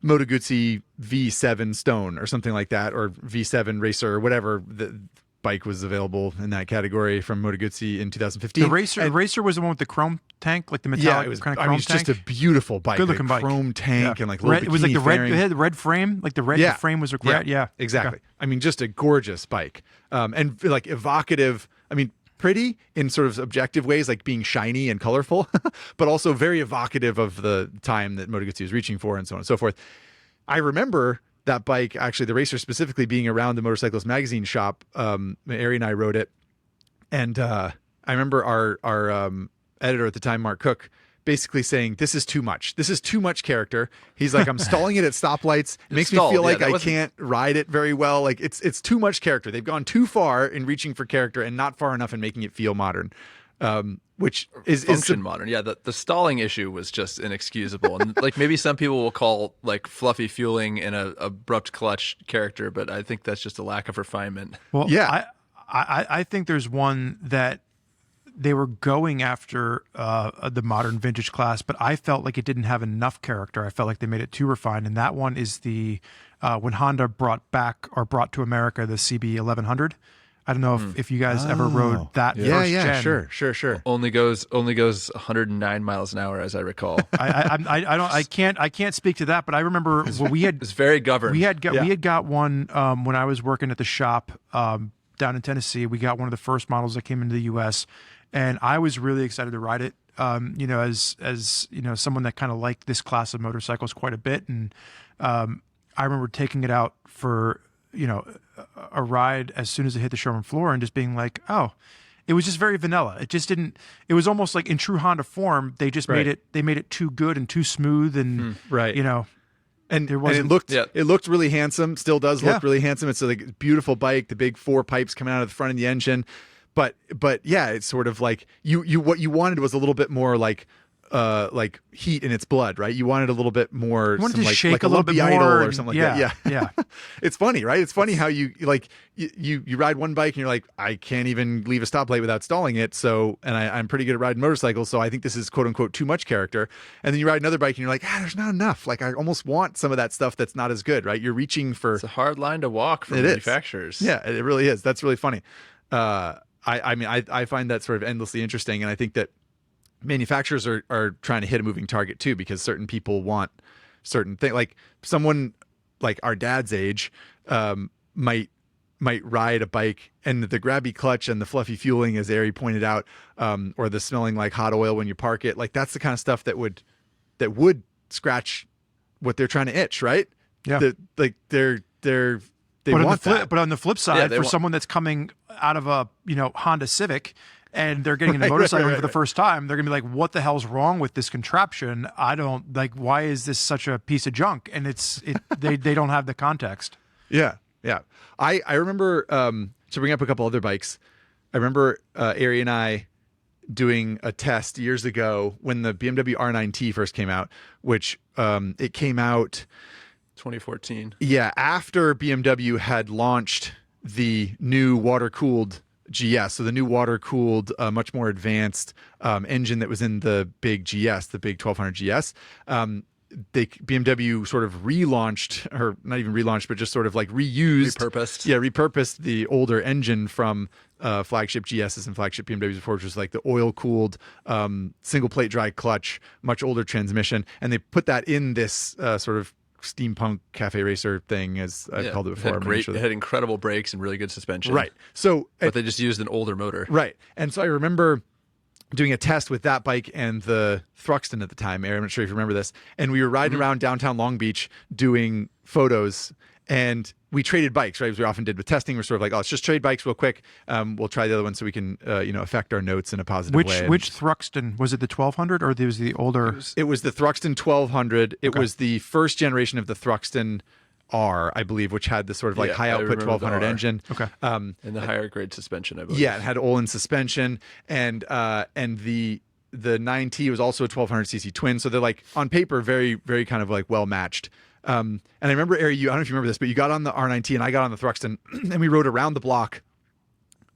Moto Guzzi V7 Stone or something like that, or V7 Racer or whatever the bike was available in that category from Moto Guzzi in 2015. The Racer was the one with the chrome tank, like the metallic it was kind of chrome tank. It's just a beautiful bike. Good looking bike. Chrome tank and like little red, it was like the fairing. red. It had the red frame, like the red the frame was red. Yeah, exactly. Okay. I mean, just a gorgeous bike, and like evocative. I mean, pretty in sort of objective ways, like being shiny and colorful, but also very evocative of the time that Moto Guzzi was reaching for, and so on and so forth. I remember that bike, actually, the Racer specifically, being around the Motorcyclist magazine shop. Ari and I rode it, and I remember our editor at the time, Mark Cook, basically saying, "This is too much. This is too much character." He's like, "I'm stalling it at stoplights. It makes me feel like I can't ride it very well. Like it's too much character. They've gone too far in reaching for character and not far enough in making it feel modern." Which is modern. Yeah, the stalling issue was just inexcusable. And like maybe some people will call like fluffy fueling and a abrupt clutch character, but I think that's just a lack of refinement. Well, yeah, I think there's one that they were going after the modern vintage class, but I felt like it didn't have enough character. I felt like they made it too refined, and that one is the when Honda brought to America the CB 1100. I don't know if you guys ever rode that first gen. Sure. Only goes 109 miles an hour, as I recall. I can't speak to that, but I remember we had it's very governed. We had got one when I was working at the shop down in Tennessee. We got one of the first models that came into the U.S. and I was really excited to ride it. As someone that kind of liked this class of motorcycles quite a bit, and I remember taking it out for a ride as soon as it hit the showroom floor and just being like, oh, it was just very vanilla. It just didn't. It was almost like in true Honda form, they just made it too good and too smooth, and And it looked really handsome. Still does look really handsome. It's a beautiful bike. The big four pipes coming out of the front of the engine, but yeah, it's sort of like you what you wanted was a little bit more like heat in its blood, right? You wanted a little bit more, you wanted to shake a little bit more or something like that. Yeah. It's funny, right? It's funny how you ride one bike and you're like, I can't even leave a stoplight without stalling it. So, and I'm pretty good at riding motorcycles, so I think this is quote unquote too much character. And then you ride another bike and you're like, there's not enough. Like I almost want some of that stuff that's not as good, right? You're reaching for. It's a hard line to walk for manufacturers. Yeah, it really is. That's really funny. I find that sort of endlessly interesting, and I think that manufacturers are trying to hit a moving target too, because certain people want certain things. Like someone like our dad's age might ride a bike and the grabby clutch and the fluffy fueling, as Ari pointed out, or the smelling like hot oil when you park it. Like that's the kind of stuff that would scratch what they're trying to itch, right? Yeah. They But want that. But on the flip side, they for want- someone that's coming out of a Honda Civic and they're getting into motorcycling for the first time, they're gonna be like, "What the hell's wrong with this contraption? I don't like. Why is this such a piece of junk?" And they don't have the context. Yeah. I remember to bring up a couple other bikes. I remember Ari and I doing a test years ago when the BMW R9T first came out, which it came out 2014. after BMW had launched the new water-cooled GS, so the new water-cooled, much more advanced engine that was in the big GS, the big 1200 GS. BMW sort of relaunched, or not even relaunched, but just sort of like repurposed the older engine from flagship GSs and flagship BMWs before, which was like the oil-cooled single plate dry clutch, much older transmission, and they put that in this sort of steampunk cafe racer thing, as I've called it before. It had incredible brakes and really good suspension. Right. So, but they just used an older motor. Right. And so I remember doing a test with that bike and the Thruxton at the time. Aaron, I'm not sure if you remember this. And we were riding around downtown Long Beach doing photos, and we traded bikes, right? As we often did with testing. We're sort of like, let's just trade bikes real quick. We'll try the other one so we can, affect our notes in a positive way. Which Thruxton? Was it the 1200 or was the older? It was the Thruxton 1200. It was the first generation of the Thruxton R, I believe, which had the sort of like high output 1200 engine. Okay. And the higher grade suspension, I believe. Yeah, it had Olin suspension, and the 9T was also a 1200cc twin. So they're like on paper very, very kind of like well matched. And I remember, Ari, I don't know if you remember this, but you got on the R9T and I got on the Thruxton, and we rode around the block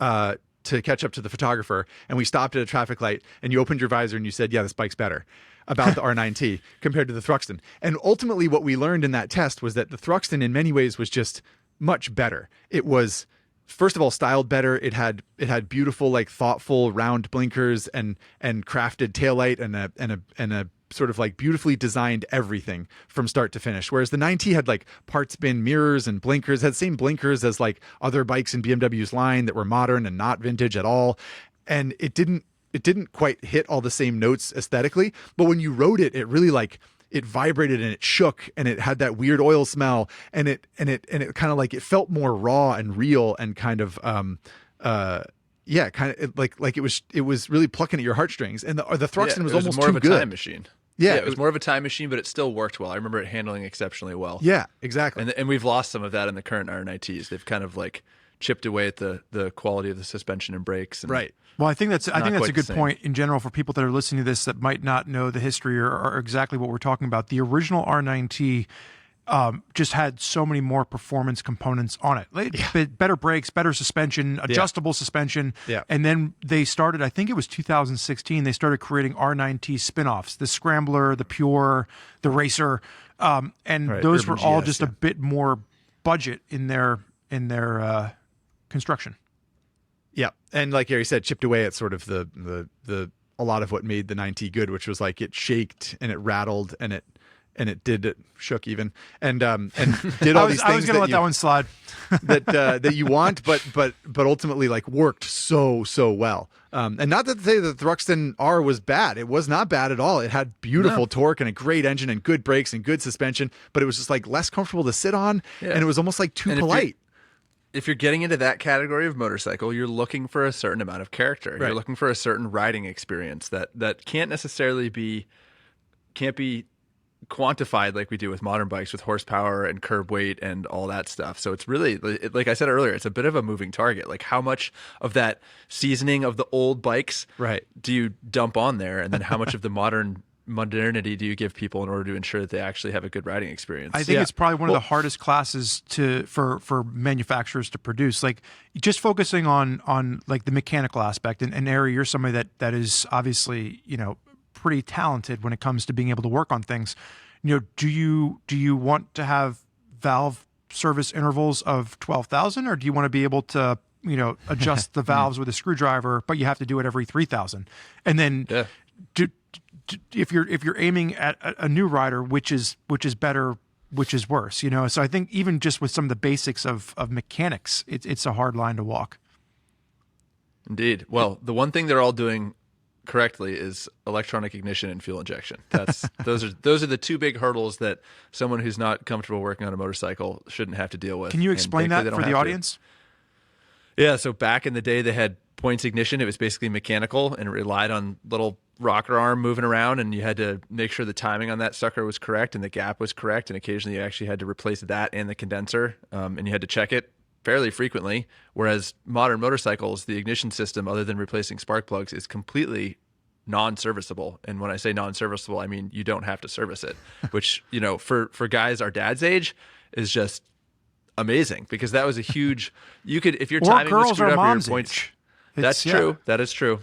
to catch up to the photographer, and we stopped at a traffic light, and you opened your visor and you said, "Yeah, this bike's better," about the R9T compared to the Thruxton. And ultimately what we learned in that test was that the Thruxton in many ways was just much better. It was, first of all, styled better. It had beautiful, like thoughtful round blinkers and crafted taillight and a sort of like beautifully designed everything from start to finish. Whereas the 9T had like parts bin mirrors and blinkers, had the same blinkers as like other bikes in BMW's line that were modern and not vintage at all. And it didn't quite hit all the same notes aesthetically, but when you rode it, it really like, it vibrated and it shook and it had that weird oil smell, and it kind of like, it felt more raw and real and kind of like it was really plucking at your heartstrings. And the Thruxton was almost more too of a good. time machine. Yeah, it was more of a time machine, but it still worked well. I remember it handling exceptionally well. Yeah, exactly. And we've lost some of that in the current R9Ts. They've kind of like chipped away at the quality of the suspension and brakes. And right. Well, I think that's a quite good the same. point in general for people that are listening to this that might not know the history or exactly what we're talking about. The original R9T just had so many more performance components on it. Better brakes, better suspension, adjustable suspension. Yeah. And then they started, I think it was 2016, they started creating R9T spin-offs, the Scrambler, the Pure, the Racer. And those Urban were all GS, just a bit more budget in their construction. Yeah. And like Gary said, chipped away at sort of the a lot of what made the 9T good, which was like it shaked and it rattled and it shook even and did all these things. I was going to let that one slide. that you want, but ultimately like worked so well. And not to say that the Thruxton R was bad. It was not bad at all. It had beautiful torque and a great engine and good brakes and good suspension, but it was just like less comfortable to sit on, and it was almost like too polite. If you're getting into that category of motorcycle, you're looking for a certain amount of character. Right. You're looking for a certain riding experience that can't necessarily be quantified like we do with modern bikes with horsepower and curb weight and all that stuff. So it's really, like I said earlier, it's a bit of a moving target. Like how much of that seasoning of the old bikes do you dump on there, and then how much of the modernity do you give people in order to ensure that they actually have a good riding experience? I think it's probably one of the hardest classes for manufacturers to produce. Like just focusing on like the mechanical aspect. And Ari, you're somebody that is obviously, pretty talented when it comes to being able to work on things. Do you want to have valve service intervals of 12,000, or do you want to be able to adjust the valves with a screwdriver, but you have to do it every 3,000? And then if you're aiming at a new rider, which is better, which is worse, So I think even just with some of the basics of mechanics, it's a hard line to walk. Indeed. Well, the one thing they're all doing correctly is electronic ignition and fuel injection. Those are the two big hurdles that someone who's not comfortable working on a motorcycle shouldn't have to deal with. Can you And explain thankfully that they for don't the have to. audience? Yeah, so back in the day, they had points ignition. It was basically mechanical and it relied on little rocker arm moving around, and you had to make sure the timing on that sucker was correct and the gap was correct. And occasionally, you actually had to replace that and the condenser, and you had to check it fairly frequently. Whereas modern motorcycles, the ignition system, other than replacing spark plugs, is completely non-serviceable. And when I say non-serviceable, I mean you don't have to service it, which, for guys our dad's age is just amazing, because that was a huge, you could, if your Or timing was girls screwed our up or your mom's points, age. that's true. That is true.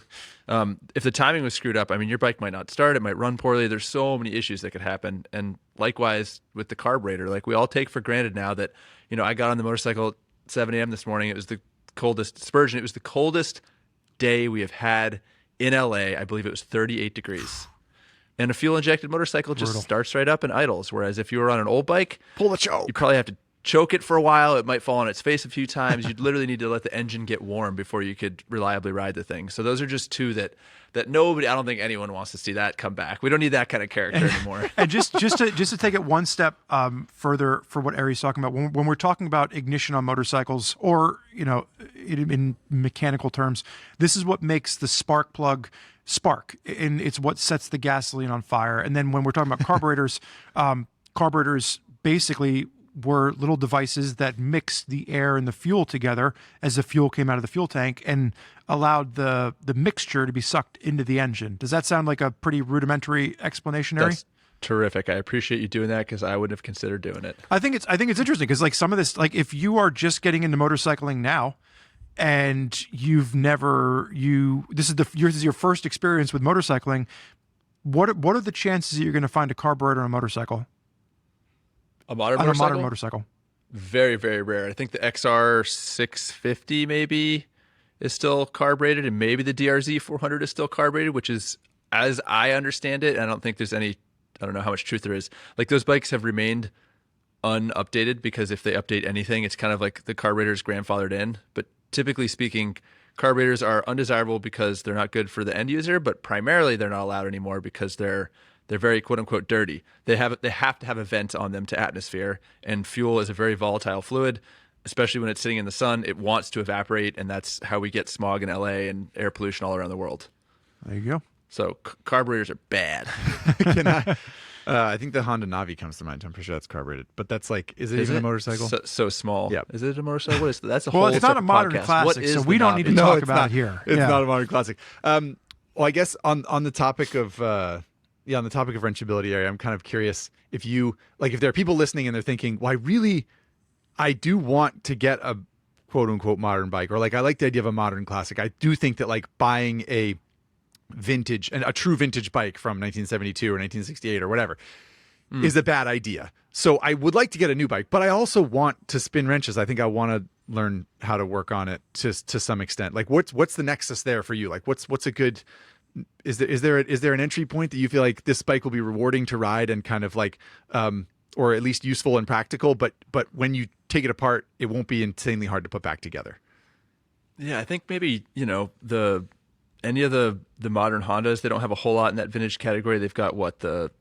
If the timing was screwed up, I mean, your bike might not start, it might run poorly. There's so many issues that could happen. And likewise with the carburetor, like we all take for granted now that, I got on the motorcycle at 7 a.m. this morning. It was the coldest, Spurgeon, it was the coldest day we have had in LA. I believe it was 38 degrees. And a fuel injected motorcycle just starts right up and idles. Whereas if you were on an old bike, Pull the choke. you'd probably have to choke it for a while. It might fall on its face a few times. You'd literally need to let the engine get warm before you could reliably ride the thing. So those are just two that nobody, I don't think anyone wants to see that come back. We don't need that kind of character anymore. And just to take it one step further for what Ari's talking about, when we're talking about ignition on motorcycles, or in mechanical terms, this is what makes the spark plug spark, and it's what sets the gasoline on fire. And then when we're talking about carburetors, carburetors basically were little devices that mixed the air and the fuel together as the fuel came out of the fuel tank and allowed the mixture to be sucked into the engine. Does that sound like a pretty rudimentary explanation, Ari? That's terrific. I appreciate you doing that, because I wouldn't have considered doing it. I think it's interesting because like some of this, like if you are just getting into motorcycling now and this is your first experience with motorcycling, what are the chances that you're going to find a carburetor on a motorcycle? A modern motorcycle? Very, very rare. I think the XR 650 maybe is still carbureted, and maybe the DRZ 400 is still carbureted, which is, as I understand it, I don't think there's any, I don't know how much truth there is. Like those bikes have remained unupdated, because if they update anything, it's kind of like the carburetor's grandfathered in. But typically speaking, carburetors are undesirable because they're not good for the end user, but primarily they're not allowed anymore because they're very quote unquote dirty. They have to have a vent on them to atmosphere, and fuel is a very volatile fluid, especially when it's sitting in the sun. It wants to evaporate, and that's how we get smog in LA and air pollution all around the world. There you go. So carburetors are bad. I think the Honda Navi comes to mind. I'm pretty sure that's carbureted, but that's like, is it even a motorcycle? So small. Yeah. Is it a motorcycle? What is that's a Well, whole it's not a separate modern podcast. classic, What is so the we don't need to Navi? talk it's about not. it here. It's Yeah. not a modern classic. Well, I guess on the topic of on the topic of wrenchability area, I'm kind of curious if there are people listening and they're thinking, well, I do want to get a quote unquote modern bike, or like I like the idea of a modern classic. I do think that like buying a true vintage bike from 1972 or 1968 or whatever is a bad idea. So I would like to get a new bike, but I also want to spin wrenches. I think I want to learn how to work on it to some extent. Like what's the nexus there for you? Like what's a good, is there an entry point that you feel like this bike will be rewarding to ride and kind of like or at least useful and practical, but when you take it apart, it won't be insanely hard to put back together? Yeah, I think maybe, any of the modern Hondas, they don't have a whole lot in that vintage category. They've got what the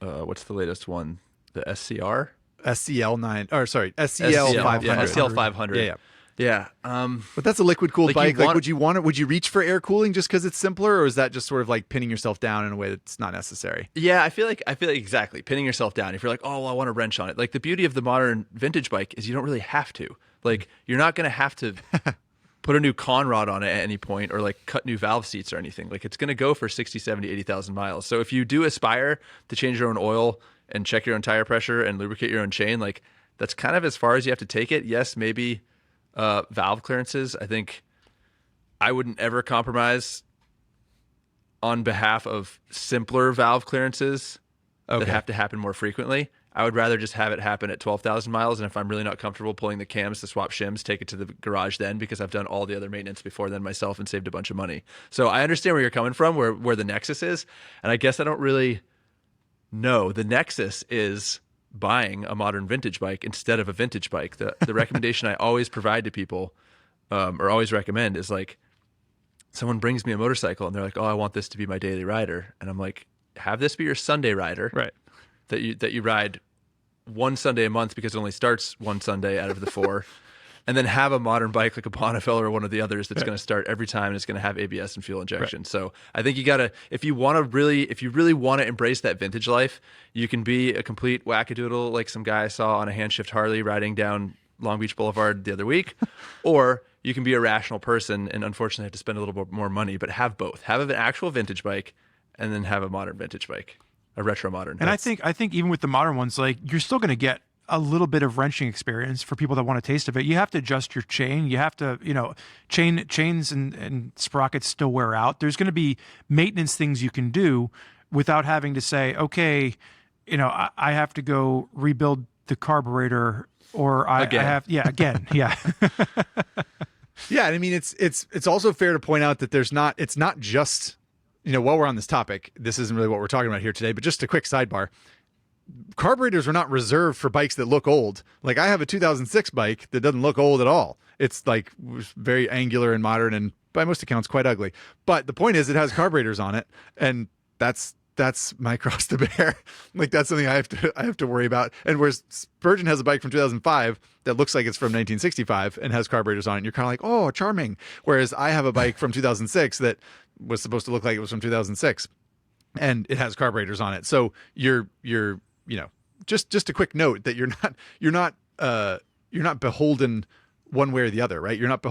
what's the latest one? The SCR? SCL 500. Yeah, SCL 500. Yeah. Yeah. But that's a liquid cooled Like, bike. you want- Would you reach for air cooling just because it's simpler, or is that just sort of like pinning yourself down in a way that's not necessary? Yeah, I feel like exactly pinning yourself down. If you're like, oh, well, I want a wrench on it. Like the beauty of the modern vintage bike is you don't really have to. Like you're not going to have to put a new con rod on it at any point, or like cut new valve seats or anything. Like it's going to go for 60, 70, 80,000 miles. So if you do aspire to change your own oil and check your own tire pressure and lubricate your own chain, like that's kind of as far as you have to take it. Yes, maybe valve clearances. I think I wouldn't ever compromise on behalf of simpler valve clearances that have to happen more frequently. I would rather just have it happen at 12,000 miles. And if I'm really not comfortable pulling the cams to swap shims, take it to the garage then, because I've done all the other maintenance before then myself and saved a bunch of money. So I understand where you're coming from, where the nexus is. And I guess I don't really know. The nexus is buying a modern vintage bike instead of a vintage bike. The recommendation I always provide to people, or always recommend, is like, someone brings me a motorcycle and they're like, "Oh, I want this to be my daily rider," and I'm like, "Have this be your Sunday rider, Right. that you ride one Sunday a month because it only starts one Sunday out of the 4." And then have a modern bike like a Bonneville or one of the others that's going to start every time and it's going to have ABS and fuel injection. Right. So I think you got to, if you really want to embrace that vintage life, you can be a complete wackadoodle like some guy I saw on a handshift Harley riding down Long Beach Boulevard the other week, or you can be a rational person and unfortunately have to spend a little bit more money, but have both. Have an actual vintage bike and then have a modern vintage bike, a retro modern. And I think even with the modern ones, like you're still going to get a little bit of wrenching experience for people that want a taste of it. You have to adjust your chain. You have to, chains and sprockets still wear out. There's going to be maintenance things you can do without having to say, okay, I have to go rebuild the carburetor, or I have, again. Yeah. Yeah. I mean, it's also fair to point out that it's not just, while we're on this topic, this isn't really what we're talking about here today, but just a quick sidebar. Carburetors are not reserved for bikes that look old. Like I have a 2006 bike that doesn't look old at all. It's like very angular and modern and by most accounts quite ugly. But the point is it has carburetors on it, and that's my cross to bear. Like that's something I have to worry about. And whereas Spurgeon has a bike from 2005 that looks like it's from 1965 and has carburetors on it, and you're kind of like, "Oh, charming." Whereas I have a bike from 2006 that was supposed to look like it was from 2006 and it has carburetors on it. So you're just a quick note that you're not beholden one way or the other, right? You're not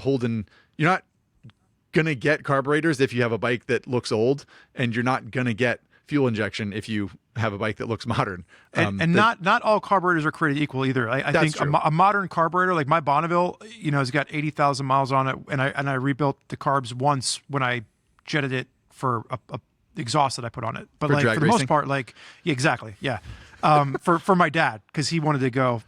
gonna get carburetors if you have a bike that looks old, and you're not gonna get fuel injection if you have a bike that looks modern. Not all carburetors are created equal either. I think a modern carburetor, like my Bonneville, has got 80,000 miles on it, and I rebuilt the carbs once when I jetted it for a exhaust that I put on it. But for the most part, exactly, yeah. For my dad, because he wanted to go,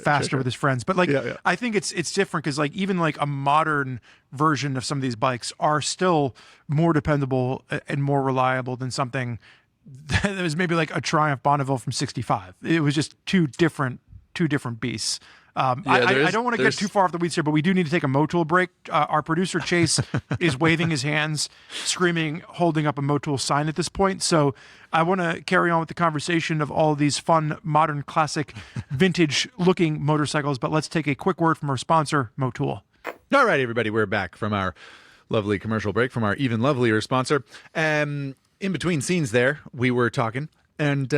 faster with his friends. But I think it's different because even a modern version of some of these bikes are still more dependable and more reliable than something that was maybe like a Triumph Bonneville from '65. It was just two different beasts. I don't want to get too far off the weeds here, but we do need to take a Motul break. Our producer, Chase, is waving his hands, screaming, holding up a Motul sign at this point. So I want to carry on with the conversation of all of these fun, modern, classic, vintage-looking motorcycles, but let's take a quick word from our sponsor, Motul. All right, everybody, we're back from our lovely commercial break from our even lovelier sponsor. In between scenes there, we were talking, and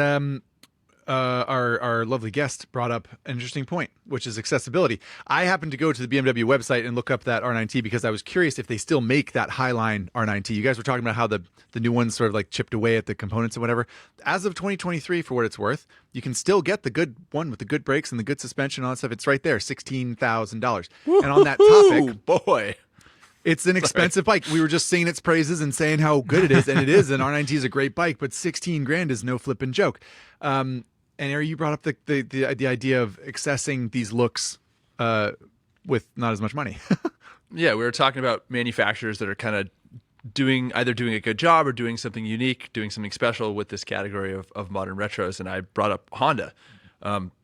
our lovely guest brought up an interesting point, which is accessibility. I happened to go to the BMW website and look up that R9T because I was curious if they still make that Highline R9T. You guys were talking about how the new ones sort of chipped away at the components and whatever. As of 2023, for what it's worth, you can still get the good one with the good brakes and the good suspension and all that stuff. It's right there, $16,000. And on that topic, boy, it's an expensive bike. We were just singing its praises and saying how good it is, and it is. An R9T is a great bike, but 16 grand is no flipping joke. And Ari, you brought up the idea of accessing these looks with not as much money. Yeah, we were talking about manufacturers that are kind of either doing a good job or doing something unique, doing something special with this category of modern retros. And I brought up Honda.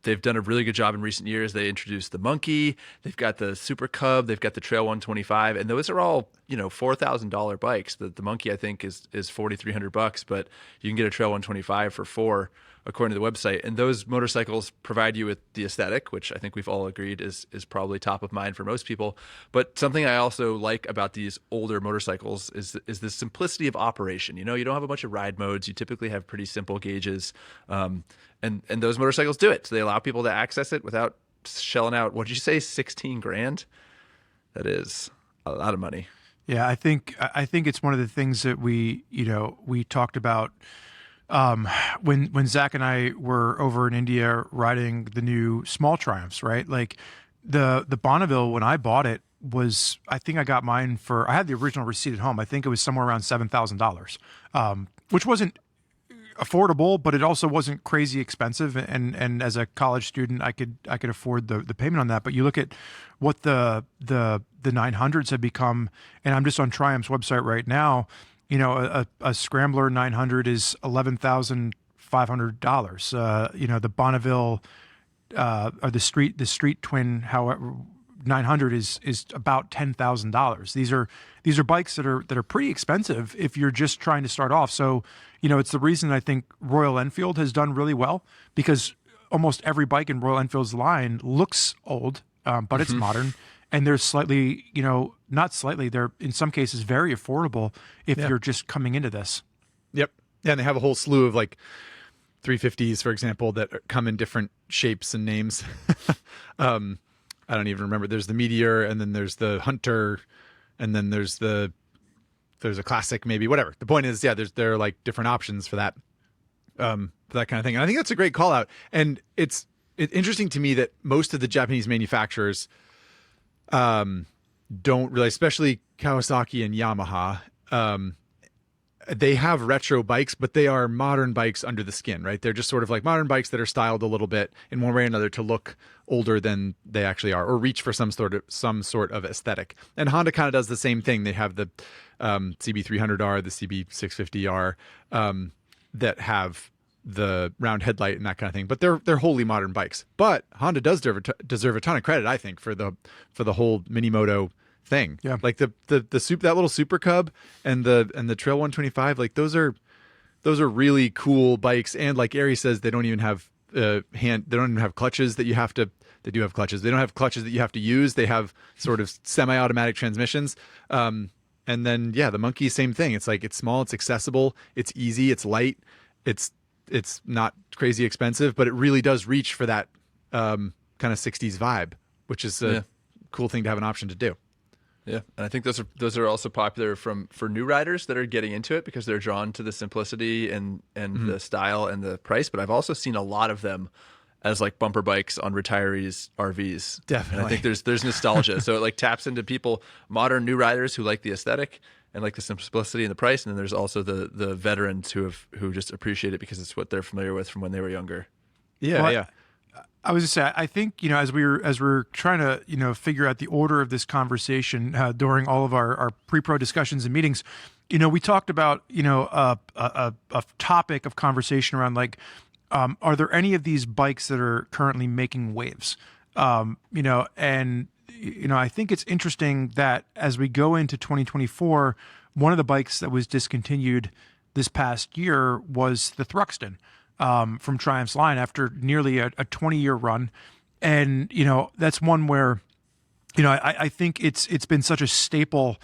They've done a really good job in recent years. They introduced the Monkey, they've got the Super Cub, they've got the Trail 125, and those are all $4,000 bikes. The Monkey I think is $4,300, but you can get a Trail 125 for $4,000 according to the website. And those motorcycles provide you with the aesthetic, which I think we've all agreed is probably top of mind for most people. But something I also like about these older motorcycles is the simplicity of operation. You don't have a bunch of ride modes. You typically have pretty simple gauges. And those motorcycles do it. So they allow people to access it without shelling out, what did you say, 16 grand? That is a lot of money. Yeah, I think it's one of the things that we talked about when Zach and I were over in India riding the new small Triumphs, right? Like the Bonneville, when I bought it, was, I think I got mine I had the original receipt at home. I think it was somewhere around $7,000, which wasn't affordable, but it also wasn't crazy expensive. And as a college student, I could afford the payment on that. But you look at what the 900s have become, and I'm just on Triumph's website right now. A Scrambler 900 is $11,500. The Bonneville or the Street Twin, however, 900 is about $10,000. These are bikes that are pretty expensive if you're just trying to start off. So, it's the reason I think Royal Enfield has done really well, because almost every bike in Royal Enfield's line looks old, but it's modern, and they're slightly, not slightly, they're in some cases very affordable if you're just coming into this. Yep. Yeah, and they have a whole slew of like 350s, for example, that come in different shapes and names. I don't even remember. There's the Meteor, and then there's the Hunter, and then there's a Classic, maybe, whatever. The point is, there are like different options for that kind of thing. And I think that's a great call out. And it's interesting to me that most of the Japanese manufacturers don't really, especially Kawasaki and Yamaha, they have retro bikes, but they are modern bikes under the skin, right? They're just sort of like modern bikes that are styled a little bit in one way or another to look older than they actually are, or reach for some sort of aesthetic. And Honda kind of does the same thing. They have the CB300R, the CB650R, that have the round headlight and that kind of thing. But they're wholly modern bikes. But Honda does deserve a ton of credit, I think, for the whole Minimoto thing. Yeah. Like that little Super Cub and the Trail 125, like those are really cool bikes. And like Ari says, they don't even have they don't even have clutches that you have to. They do have clutches. They don't have clutches that you have to use. They have sort of semi-automatic transmissions. And then the Monkey, same thing. It's like, it's small, it's accessible, it's easy, it's light, it's not crazy expensive, but it really does reach for that kind of 60s vibe, which is a cool thing to have an option to do. Yeah, and I think those are also popular for new riders that are getting into it because they're drawn to the simplicity and the style and the price. But I've also seen a lot of them as like bumper bikes on retirees' RVs. Definitely, and I think there's nostalgia, so it like taps into modern new riders who like the aesthetic and like the simplicity and the price, and then there's also the veterans who just appreciate it because it's what they're familiar with from when they were younger. Yeah. I was just saying, I think, as we're trying to, figure out the order of this conversation during all of our pre-pro discussions and meetings, we talked about, a topic of conversation around like, are there any of these bikes that are currently making waves? I think it's interesting that as we go into 2024, one of the bikes that was discontinued this past year was the Thruxton. From Triumph's line after nearly a 20-year run. And, that's one where, I think it's been such a staple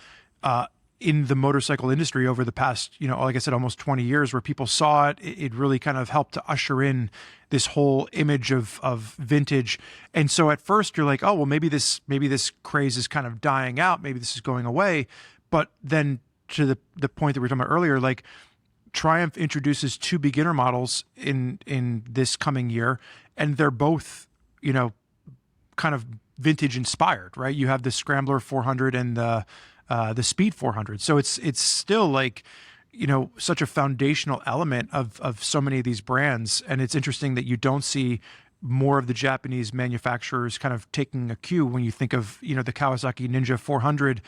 in the motorcycle industry over the past, like I said, almost 20 years, where people saw it. It really kind of helped to usher in this whole image of vintage. And so at first you're like, oh, well, maybe this craze is kind of dying out. Maybe this is going away. But then to the point that we were talking about earlier, like, Triumph introduces two beginner models in this coming year, and they're both, kind of vintage inspired, right? You have the Scrambler 400 and the Speed 400. So it's still like, such a foundational element of so many of these brands. And it's interesting that you don't see more of the Japanese manufacturers kind of taking a cue when you think of, the Kawasaki Ninja 400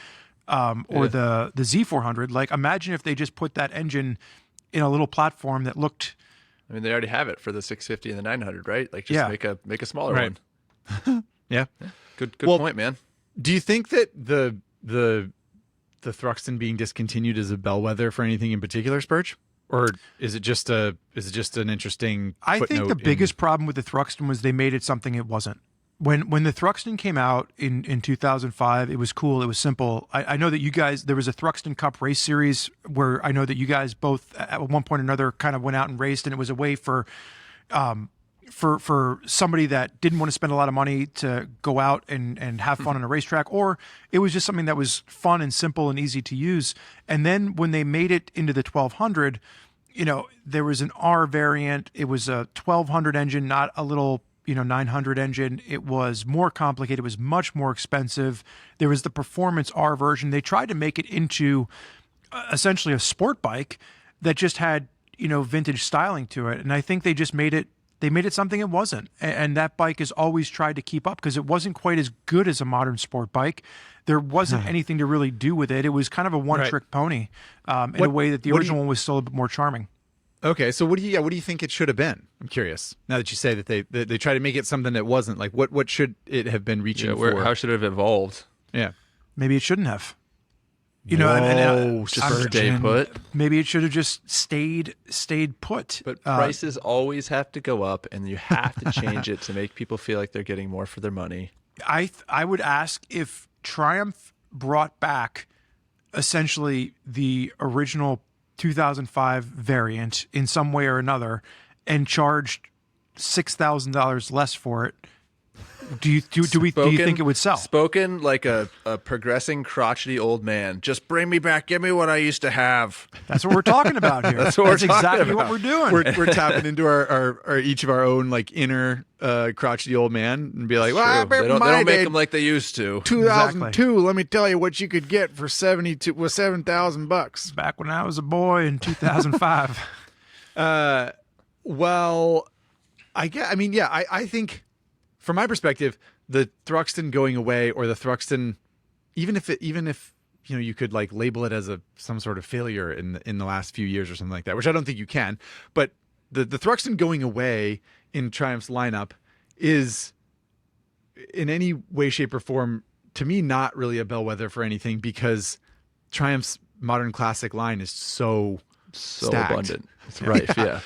or the Z400. Like, imagine if they just put that engine in a little platform that looked. I mean, they already have it for the 650 and the 900, right? Like, just make a smaller one. Yeah. Good point, man. Do you think that the Thruxton being discontinued is a bellwether for anything in particular, Spurge? Or is it just an interesting I think the biggest problem with the Thruxton was they made it something it wasn't. When the Thruxton came out in 2005, it was cool. It was simple. I know that you guys, there was a Thruxton Cup race series where I know that you guys both at one point or another kind of went out and raced, and it was a way for somebody that didn't want to spend a lot of money to go out and have fun on a racetrack, or it was just something that was fun and simple and easy to use. And then when they made it into the 1200, there was an R variant. It was a 1200 engine, not a little 900 engine. It was more complicated. It was much more expensive. There was the Performance R version. They tried to make it into essentially a sport bike that just had, vintage styling to it. And I think they just made it something it wasn't. And that bike has always tried to keep up because it wasn't quite as good as a modern sport bike. There wasn't anything to really do with it. It was kind of a one-trick pony in a way that the original one was still a bit more charming. Okay, so what do you think it should have been? I'm curious. Now that you say that they try to make it something that wasn't, like what should it have been reaching for? How should it have evolved? Yeah. Maybe it shouldn't have. Just stay put. Maybe it should have just stayed put. But prices always have to go up, and you have to change it to make people feel like they're getting more for their money. I would ask if Triumph brought back essentially the original 2005 variant in some way or another and charged $6,000 less for it. Do you think it would sell? Spoken like a progressing crotchety old man. Just bring me back. Give me what I used to have. That's what we're talking about here. That's exactly what we're doing. We're tapping into our each of our own like inner crotchety old man and be like, well, They don't make them like they used to. 2002. Exactly. Let me tell you what you could get for $7,000. Back when I was a boy in 2005. Well, I think. From my perspective, the Thruxton going away, or the Thruxton, even if you could like label it as some sort of failure in the last few years or something like that, which I don't think you can, but the Thruxton going away in Triumph's lineup is in any way, shape, or form to me not really a bellwether for anything, because Triumph's modern classic line is so stacked. Abundant. That's right. Yeah.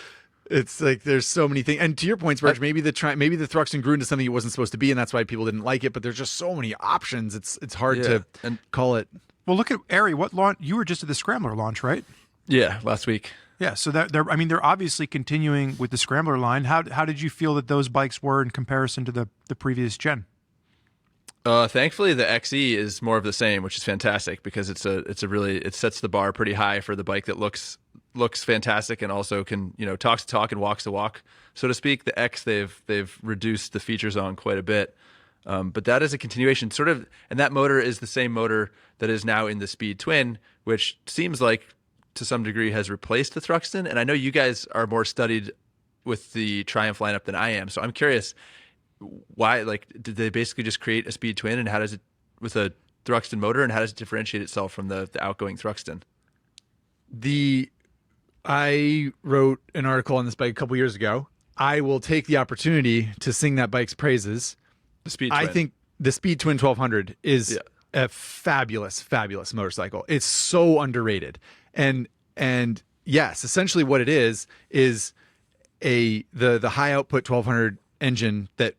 It's like there's so many things, and to your point, Spurge, maybe the Thruxton grew into something it wasn't supposed to be, and that's why people didn't like it. But there's just so many options. It's hard to call it. Well, look at Ari. What launch? You were just at the Scrambler launch, right? Yeah, last week. Yeah. So they're obviously continuing with the Scrambler line. How did you feel that those bikes were in comparison to the previous gen? Thankfully, the XE is more of the same, which is fantastic, because it sets the bar pretty high for the bike that looks fantastic and also can, talks the talk and walks the walk, so to speak. The X, they've reduced the features on quite a bit, but that is a continuation, sort of, and that motor is the same motor that is now in the Speed Twin, which seems like to some degree has replaced the Thruxton. And I know you guys are more studied with the Triumph lineup than I am, so I'm curious. Why, did they basically just create a Speed Twin, and how does it, with a Thruxton motor, and how does it differentiate itself from the outgoing Thruxton? I wrote an article on this bike a couple years ago. I will take the opportunity to sing that bike's praises. The Speed Twin. I think the Speed Twin 1200 is a fabulous, fabulous motorcycle. It's so underrated, and yes, essentially what it is the high output 1200 engine that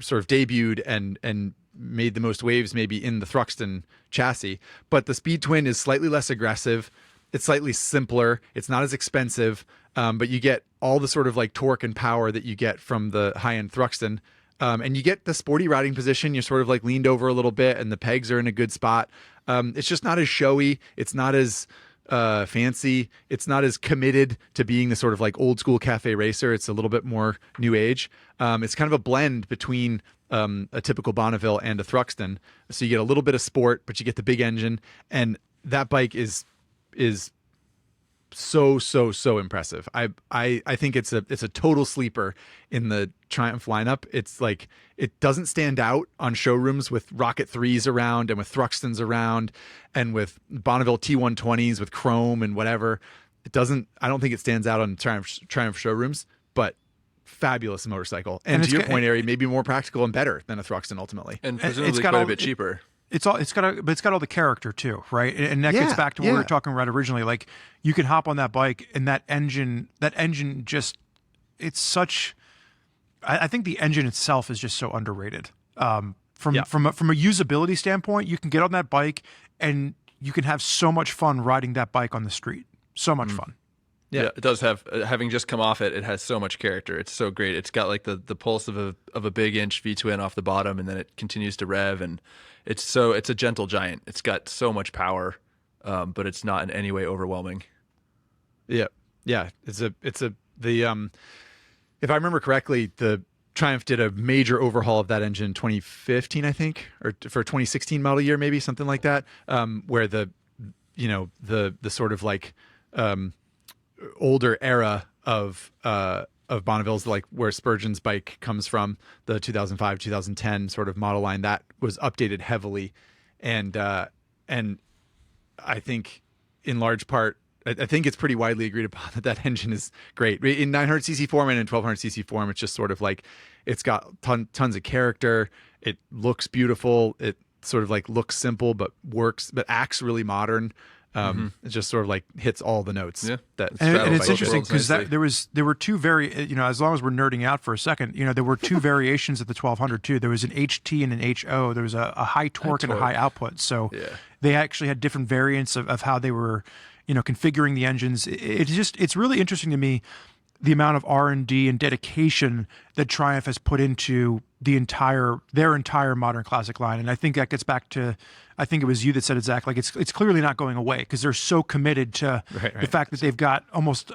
sort of debuted and made the most waves maybe in the Thruxton chassis. But the Speed Twin is slightly less aggressive. It's slightly simpler. It's not as expensive, but you get all the sort of like torque and power that you get from the high-end Thruxton. And you get the sporty riding position. You're sort of like leaned over a little bit, and the pegs are in a good spot. It's just not as showy. It's not as fancy. It's not as committed to being the sort of like old school cafe racer. It's a little bit more new age. It's kind of a blend between a typical Bonneville and a Thruxton. So you get a little bit of sport, but you get the big engine, and that bike is so impressive. I think it's a total sleeper in the Triumph lineup. It's like, it doesn't stand out on showrooms with Rocket 3s around and with Thruxtons around and with Bonneville T120s with chrome and whatever. I don't think it stands out on Triumph showrooms, but fabulous motorcycle. And to your point, Ari, maybe more practical and better than a Thruxton ultimately. And presumably quite a bit cheaper. It's got all the character too, right? And that gets back to what we were talking about originally. Like, you can hop on that bike, and that engine just, it's such. I think the engine itself is just so underrated. From a usability standpoint, you can get on that bike and you can have so much fun riding that bike on the street. So much fun. Yeah, it does have, having just come off it, it has so much character. It's so great. It's got like the pulse of a big inch V-twin off the bottom, and then it continues to rev, and it's a gentle giant. It's got so much power, but it's not in any way overwhelming. Yeah. If I remember correctly, the Triumph did a major overhaul of that engine in 2015, I think, or for 2016 model year, maybe something like that, where the sort of like older era of Bonneville's, like where Spurgeon's bike comes from, the 2005, 2010 sort of model line, that was updated heavily. And I think in large part, I think it's pretty widely agreed upon that engine is great. In 900cc form and in 1200cc form, it's just sort of like it's got tons of character. It looks beautiful. It sort of like looks simple but works, but acts really modern. It just sort of like hits all the notes. Yeah. And it's interesting because there were two as long as we're nerding out for a second, there were two variations of the 1200 too. There was an HT and an HO. There was a high torque and a high output. So they actually had different variants of how they were, configuring the engines. It's really interesting to me the amount of R&D and dedication that Triumph has put into their entire modern classic line. And I think that gets back to, I think it was you that said it, Zach, like it's clearly not going away because they're so committed to the fact that they've got almost,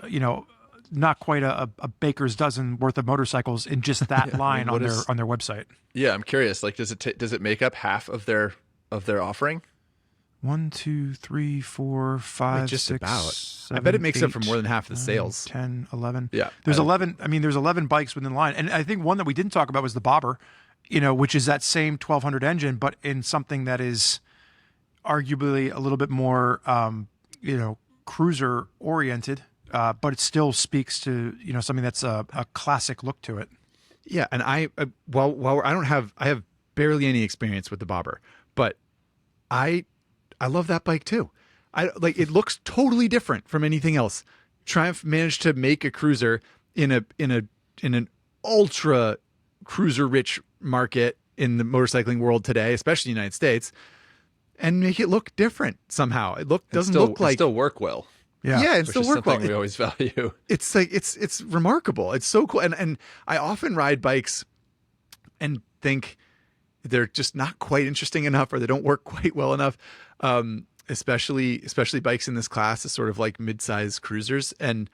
not quite a baker's dozen worth of motorcycles in just that line on their website. Yeah, I'm curious. Like, does it make up half of their offering? 1, 2, 3, 4, 5, just 6, about. 7, I bet it makes 8, up for more than half of the sales. 10, 11. Yeah. There's 11. I mean, there's 11 bikes within the line. And I think one that we didn't talk about was the Bobber, which is that same 1200 engine, but in something that is arguably a little bit more, cruiser oriented, but it still speaks to, something that's a classic look to it. Yeah. And I have barely any experience with the Bobber, but I love that bike too. It looks totally different from anything else. Triumph managed to make a cruiser in an ultra cruiser rich market in the motorcycling world today, especially the United States, and make it look different somehow. Doesn't look like still work well. Yeah, and still work well. We always value. It's like it's remarkable. It's so cool. And I often ride bikes and think they're just not quite interesting enough, or they don't work quite well enough. Especially bikes in this class is sort of like mid-size cruisers, and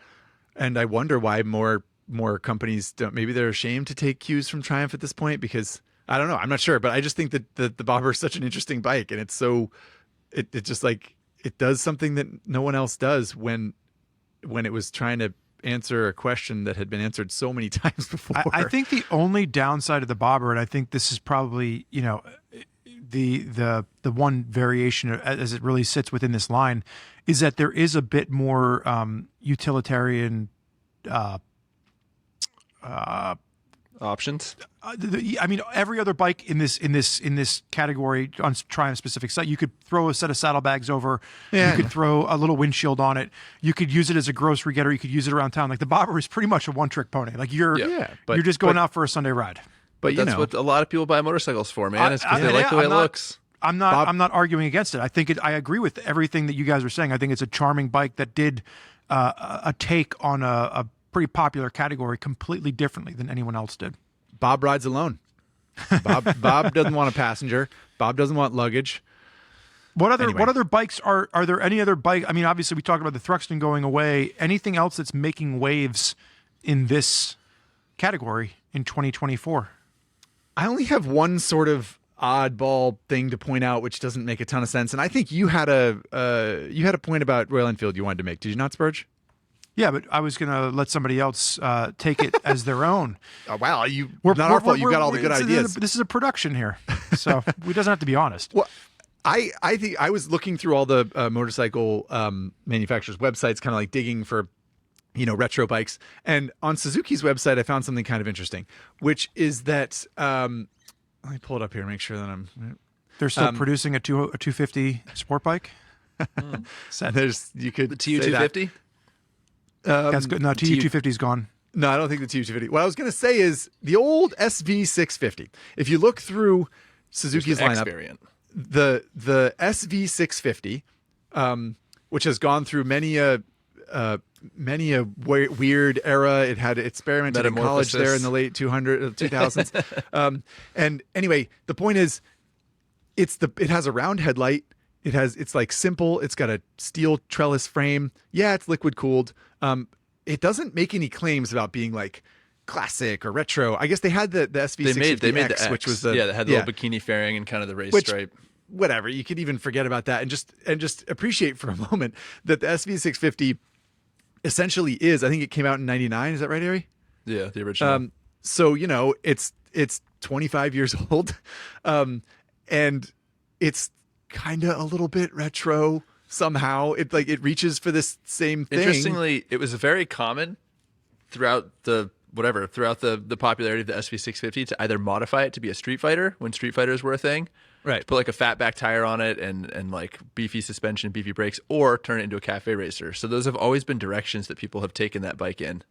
I wonder why more companies don't. Maybe they're ashamed to take cues from Triumph at this point, because I don't know. I'm not sure, but I just think that the Bobber is such an interesting bike, and it's so it just like it does something that no one else does when it was trying to answer a question that had been answered so many times before. I think the only downside of the Bobber, and I think this is probably the one variation as it really sits within this line, is that there is a bit more utilitarian options. I mean, every other bike in this category on Triumph specific site, you could throw a set of saddlebags over. Yeah. You could throw a little windshield on it. You could use it as a grocery getter. You could use it around town. Like the Bobber is pretty much a one-trick pony. Like you're just going out for a Sunday ride. But that's what a lot of people buy motorcycles for, man. It's because they like the way it looks. I'm not arguing against it. I agree with everything that you guys are saying. I think it's a charming bike that did a take on a pretty popular category completely differently than anyone else did. Bob rides alone. Bob doesn't want a passenger. Bob doesn't want luggage. What other bikes are there? Any other bike? I mean, obviously we talked about the Thruxton going away. Anything else that's making waves in this category in 2024? I only have one sort of oddball thing to point out, which doesn't make a ton of sense. And I think you had a point about Royal Enfield you wanted to make. Did you not, Spurge? Yeah, but I was going to let somebody else take it as their own. Oh, wow, not our fault. You got all the good ideas. This is a production here, so we doesn't have to be honest. Well, I think I was looking through all the motorcycle manufacturers' websites, kind of like digging for retro bikes, and on Suzuki's website, I found something kind of interesting, which is that let me pull it up here and make sure that they're still producing a 250 sport bike. There's the TU250. That's good. No, TU250's gone. No, I don't think the TU250. What I was going to say is the old SV650. If you look through Suzuki's lineup, variant. the SV650, which has gone through many a weird era. It had experimented in college there in the late 2000s. And anyway, the point is, it has a round headlight. It's like simple. It's got a steel trellis frame. Yeah, it's liquid cooled. It doesn't make any claims about being like classic or retro. I guess they had the SV650X, they made the X, which was that had the little bikini fairing and kind of the race stripe. whatever, you could even forget about that and just appreciate for a moment that the SV650 essentially is, I think it came out in 99. Is that right, Ari? Yeah, the original. So, you know, it's 25 years old. And it's kind of a little bit retro. somehow. It reaches for this same thing. Interestingly, it was very common throughout the popularity of the SV650 to either modify it to be a street fighter when street fighters were a thing, Right. to put like a fat back tire on it and like beefy suspension, beefy brakes, or turn it into a cafe racer. So those have always been directions that people have taken that bike in.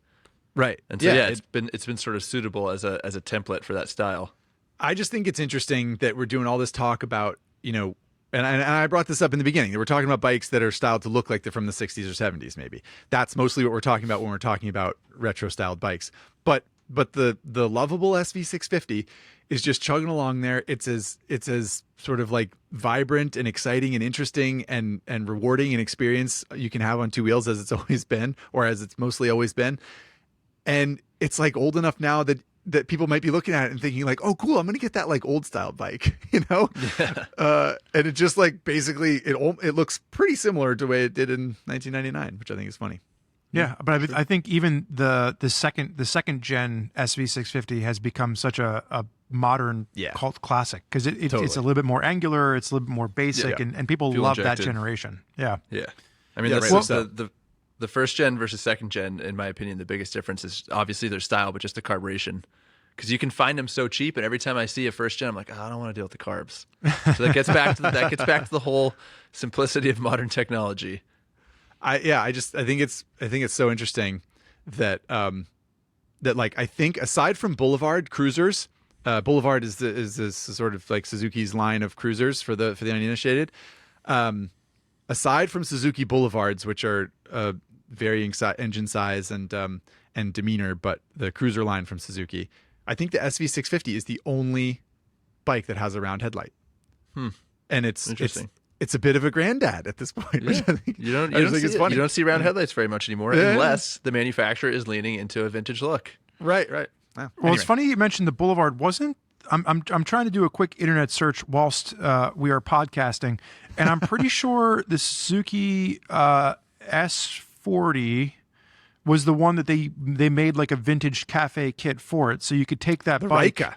Right. And so it's been sort of suitable as a template for that style. I just think it's interesting that we're doing all this talk about, and I brought this up in the beginning, that we're talking about bikes that are styled to look like they're from the 60s or 70s, maybe. That's mostly what we're talking about when we're talking about retro-styled bikes. But the lovable SV650 is just chugging along there. It's as sort of like vibrant and exciting and interesting and rewarding an experience you can have on two wheels as it's always been, or as it's mostly always been. And it's like old enough now that people might be looking at it and thinking like, oh, cool, I'm going to get that like old style bike, Yeah. And it just like basically it looks pretty similar to the way it did in 1999, which I think is funny. Yeah, but I think even the second gen SV650 has become such a modern cult classic because it's a little bit more angular, it's a little bit more basic, and people Fuel love injected. that generation. Yeah. I mean, Yeah, that's right. the first gen versus second gen. In my opinion, the biggest difference is obviously their style, but just the carburation. Because you can find them so cheap, and every time I see a first gen, I'm like, oh, I don't want to deal with the carbs. So that gets back to the whole simplicity of modern technology. I think it's so interesting that I think aside from Boulevard cruisers, Boulevard is this sort of like Suzuki's line of cruisers for the uninitiated. Aside from Suzuki Boulevards, which are varying engine size and demeanor, but the cruiser line from Suzuki, I think the SV650 is the only bike that has a round headlight. And it's Interesting. It's a bit of a granddad at this point, which I think You don't think see it's funny. You don't see round headlights very much anymore, unless the manufacturer is leaning into a vintage look. Right. Well, Anyway. it's funny you mentioned the Boulevard. I'm trying to do a quick internet search whilst we are podcasting, and I'm pretty sure the Suzuki S40 was the one that they made like a vintage cafe kit for it, so you could take that bike. Rika.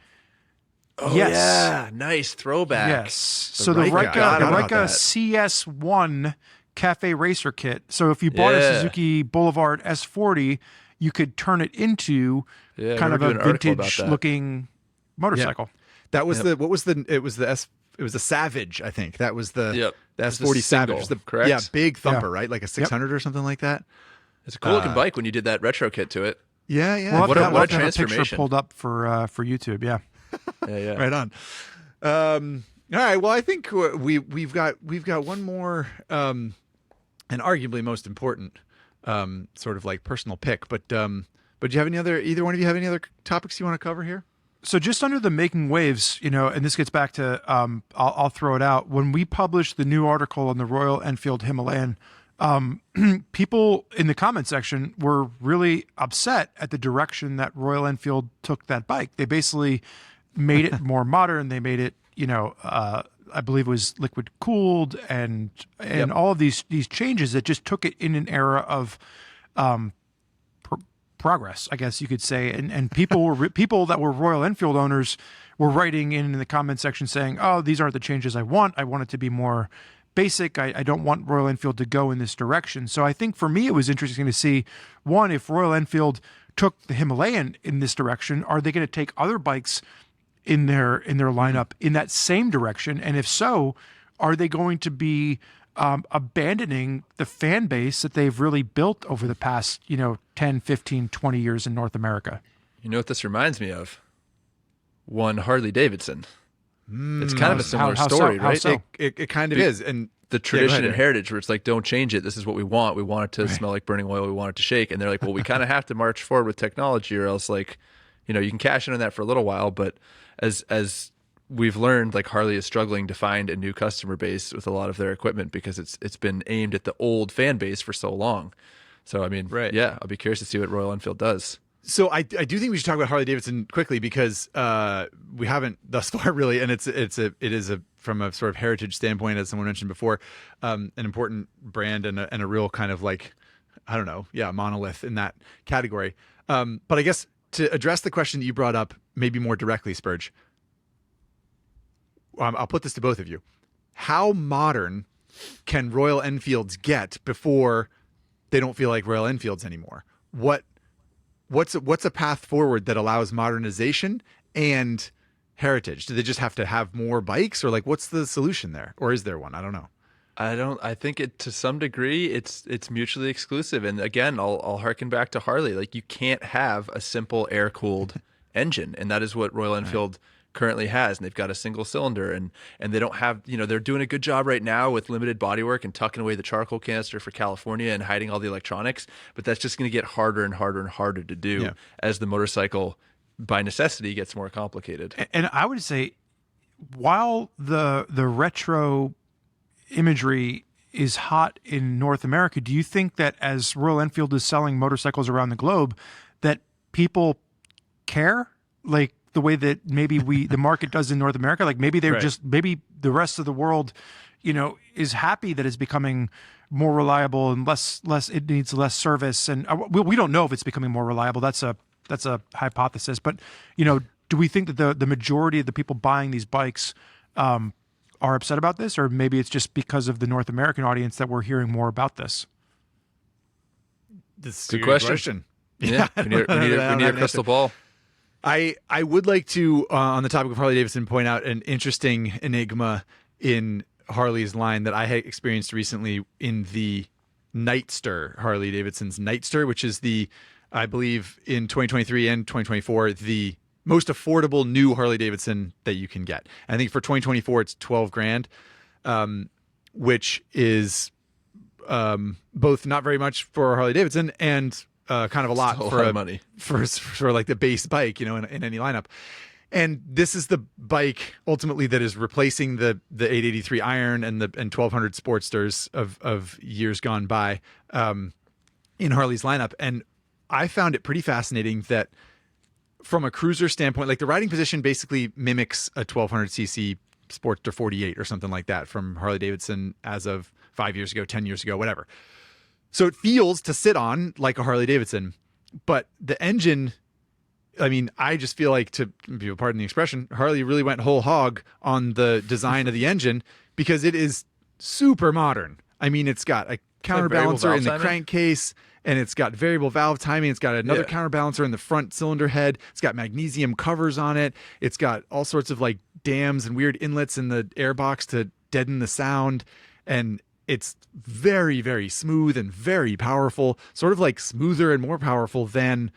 Oh, Yes. yeah. Nice throwback. Yes. So the Rika. Rika About that. CS1 Cafe Racer Kit. So if you bought a Yeah. Suzuki Boulevard S40, you could turn it into Yeah, I kind of remember a doing an article about vintage that. looking motorcycle. That was it was the Savage, I think. That was the Yep. the It's a S40 Savage. single, The, correct? Yeah, big thumper, right? Like a 600 or something like that. It's a cool looking bike when you did that retro kit to it. Yeah, yeah. We'll have What to a- have- what we'll a have to have picture transformation. pulled up for YouTube. Yeah. Yeah. Right on. All right. Well, I think we've got one more and arguably most important sort of like personal pick. But do you have either one of you have any other topics you want to cover here? So just under the making waves, and this gets back to, I'll throw it out. When we published the new article on the Royal Enfield Himalayan, people in the comment section were really upset at the direction that Royal Enfield took that bike. They basically made it more modern. They made it, I believe it was liquid cooled and all of these changes that just took it in an era of progress, I guess you could say. And people that were Royal Enfield owners were writing in the comment section saying, "Oh, these aren't the changes I want. I want it to be more basic. I don't want Royal Enfield to go in this direction." So I think for me, it was interesting to see, one, if Royal Enfield took the Himalayan in this direction, are they going to take other bikes in their lineup in that same direction? And if so, are they going to be abandoning the fan base that they've really built over the past, 10, 15, 20 years in North America? You know what this reminds me of? One Harley Davidson. It's kind of a similar how so? story, How right? so? It kind of is. And The Yeah, go tradition ahead, and Aaron. heritage where it's like, don't change it. This is what we want. We want it to smell like burning oil. We want it to shake. And they're like, well, we kind of have to march forward with technology or else like, you can cash in on that for a little while. But as we've learned, like Harley is struggling to find a new customer base with a lot of their equipment because it's been aimed at the old fan base for so long. So, I mean, Right. yeah, I'll be curious to see what Royal Enfield does. So I do think we should talk about Harley Davidson quickly because we haven't thus far really, and it is from a sort of heritage standpoint, as someone mentioned before, an important brand and a real kind of like, I don't know, monolith in that category. But I guess to address the question that you brought up maybe more directly, Spurge, I'll put this to both of you: how modern can Royal Enfields get before they don't feel like Royal Enfields anymore? What's a path forward that allows modernization and heritage? Do they just have to have more bikes, or like what's the solution there, or is there one? I don't know. I think it, to some degree, it's mutually exclusive. And again, I'll harken back to Harley. Like, you can't have a simple air-cooled engine, and that is what Royal Enfield currently has. And they've got a single cylinder, and they don't have, they're doing a good job right now with limited bodywork and tucking away the charcoal canister for California and hiding all the electronics. But that's just going to get harder and harder and harder to do as the motorcycle, by necessity, gets more complicated. And I would say, while the retro imagery is hot in North America, do you think that as Royal Enfield is selling motorcycles around the globe, that people care like the way that maybe the market does in North America? Like, maybe they're maybe the rest of the world, is happy that it's becoming more reliable and less it needs less service. And we don't know if it's becoming more reliable. That's a hypothesis. But do we think that the majority of the people buying these bikes are upset about this, or maybe it's just because of the North American audience that we're hearing more about this? This is Good a question. Yeah, we need a crystal ball. I would like to, on the topic of Harley Davidson, point out an interesting enigma in Harley's line that I had experienced recently in the Nightster, Harley Davidson's Nightster, which is I believe in 2023 and 2024, the most affordable new Harley Davidson that you can get. I think for 2024 it's $12,000, which is both not very much for Harley Davidson and kind of a lot Still for a lot of money for like the base bike, in any lineup. And this is the bike ultimately that is replacing the 883 Iron and 1200 Sportsters of years gone by in Harley's lineup. And I found it pretty fascinating that, from a cruiser standpoint, like the riding position basically mimics a 1200cc Sportster 48 or something like that from Harley Davidson as of 5 years ago, 10 years ago, whatever. So it feels to sit on like a Harley Davidson, but the engine, I mean, I just feel like, to pardon the expression, Harley really went whole hog on the design of the engine, because it is super modern. I mean, it's got a counterbalancer in the crankcase, and it's got variable valve timing. It's got another counterbalancer in the front cylinder head. It's got magnesium covers on it. It's got all sorts of like dams and weird inlets in the airbox to deaden the sound. And it's very, very smooth and very powerful, sort of like smoother and more powerful than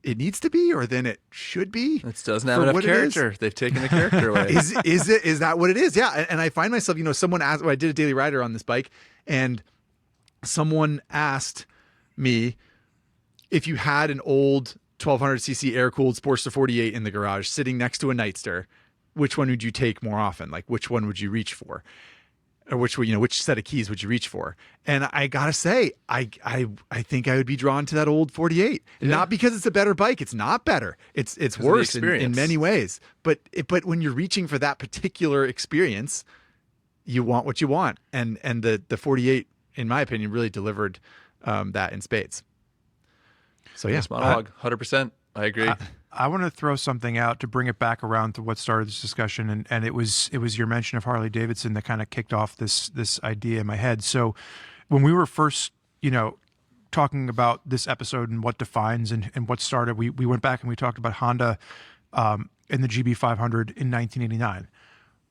it needs to be, or than it should be. It doesn't have enough character. They've taken the character away. Is that what it is? Yeah. And I find myself, someone asked, I did a daily rider on this bike, and someone asked me, if you had an old 1200cc air-cooled Sportster 48 in the garage sitting next to a Nightster, which one would you take more often? Like, which one would you reach for? Or which set of keys would you reach for? And I gotta say, I think I would be drawn to that old 48. Yeah. Not because it's a better bike. It's not better. It's worse in many ways. But when you're reaching for that particular experience, you want what you want. And the 48, in my opinion, really delivered that in spades. So yeah, monologue, 100%. I agree. I want to throw something out to bring it back around to what started this discussion, and it was your mention of Harley Davidson that kind of kicked off this idea in my head. So when we were first, talking about this episode and what defines and what started, we went back and we talked about Honda in the GB500 in 1989.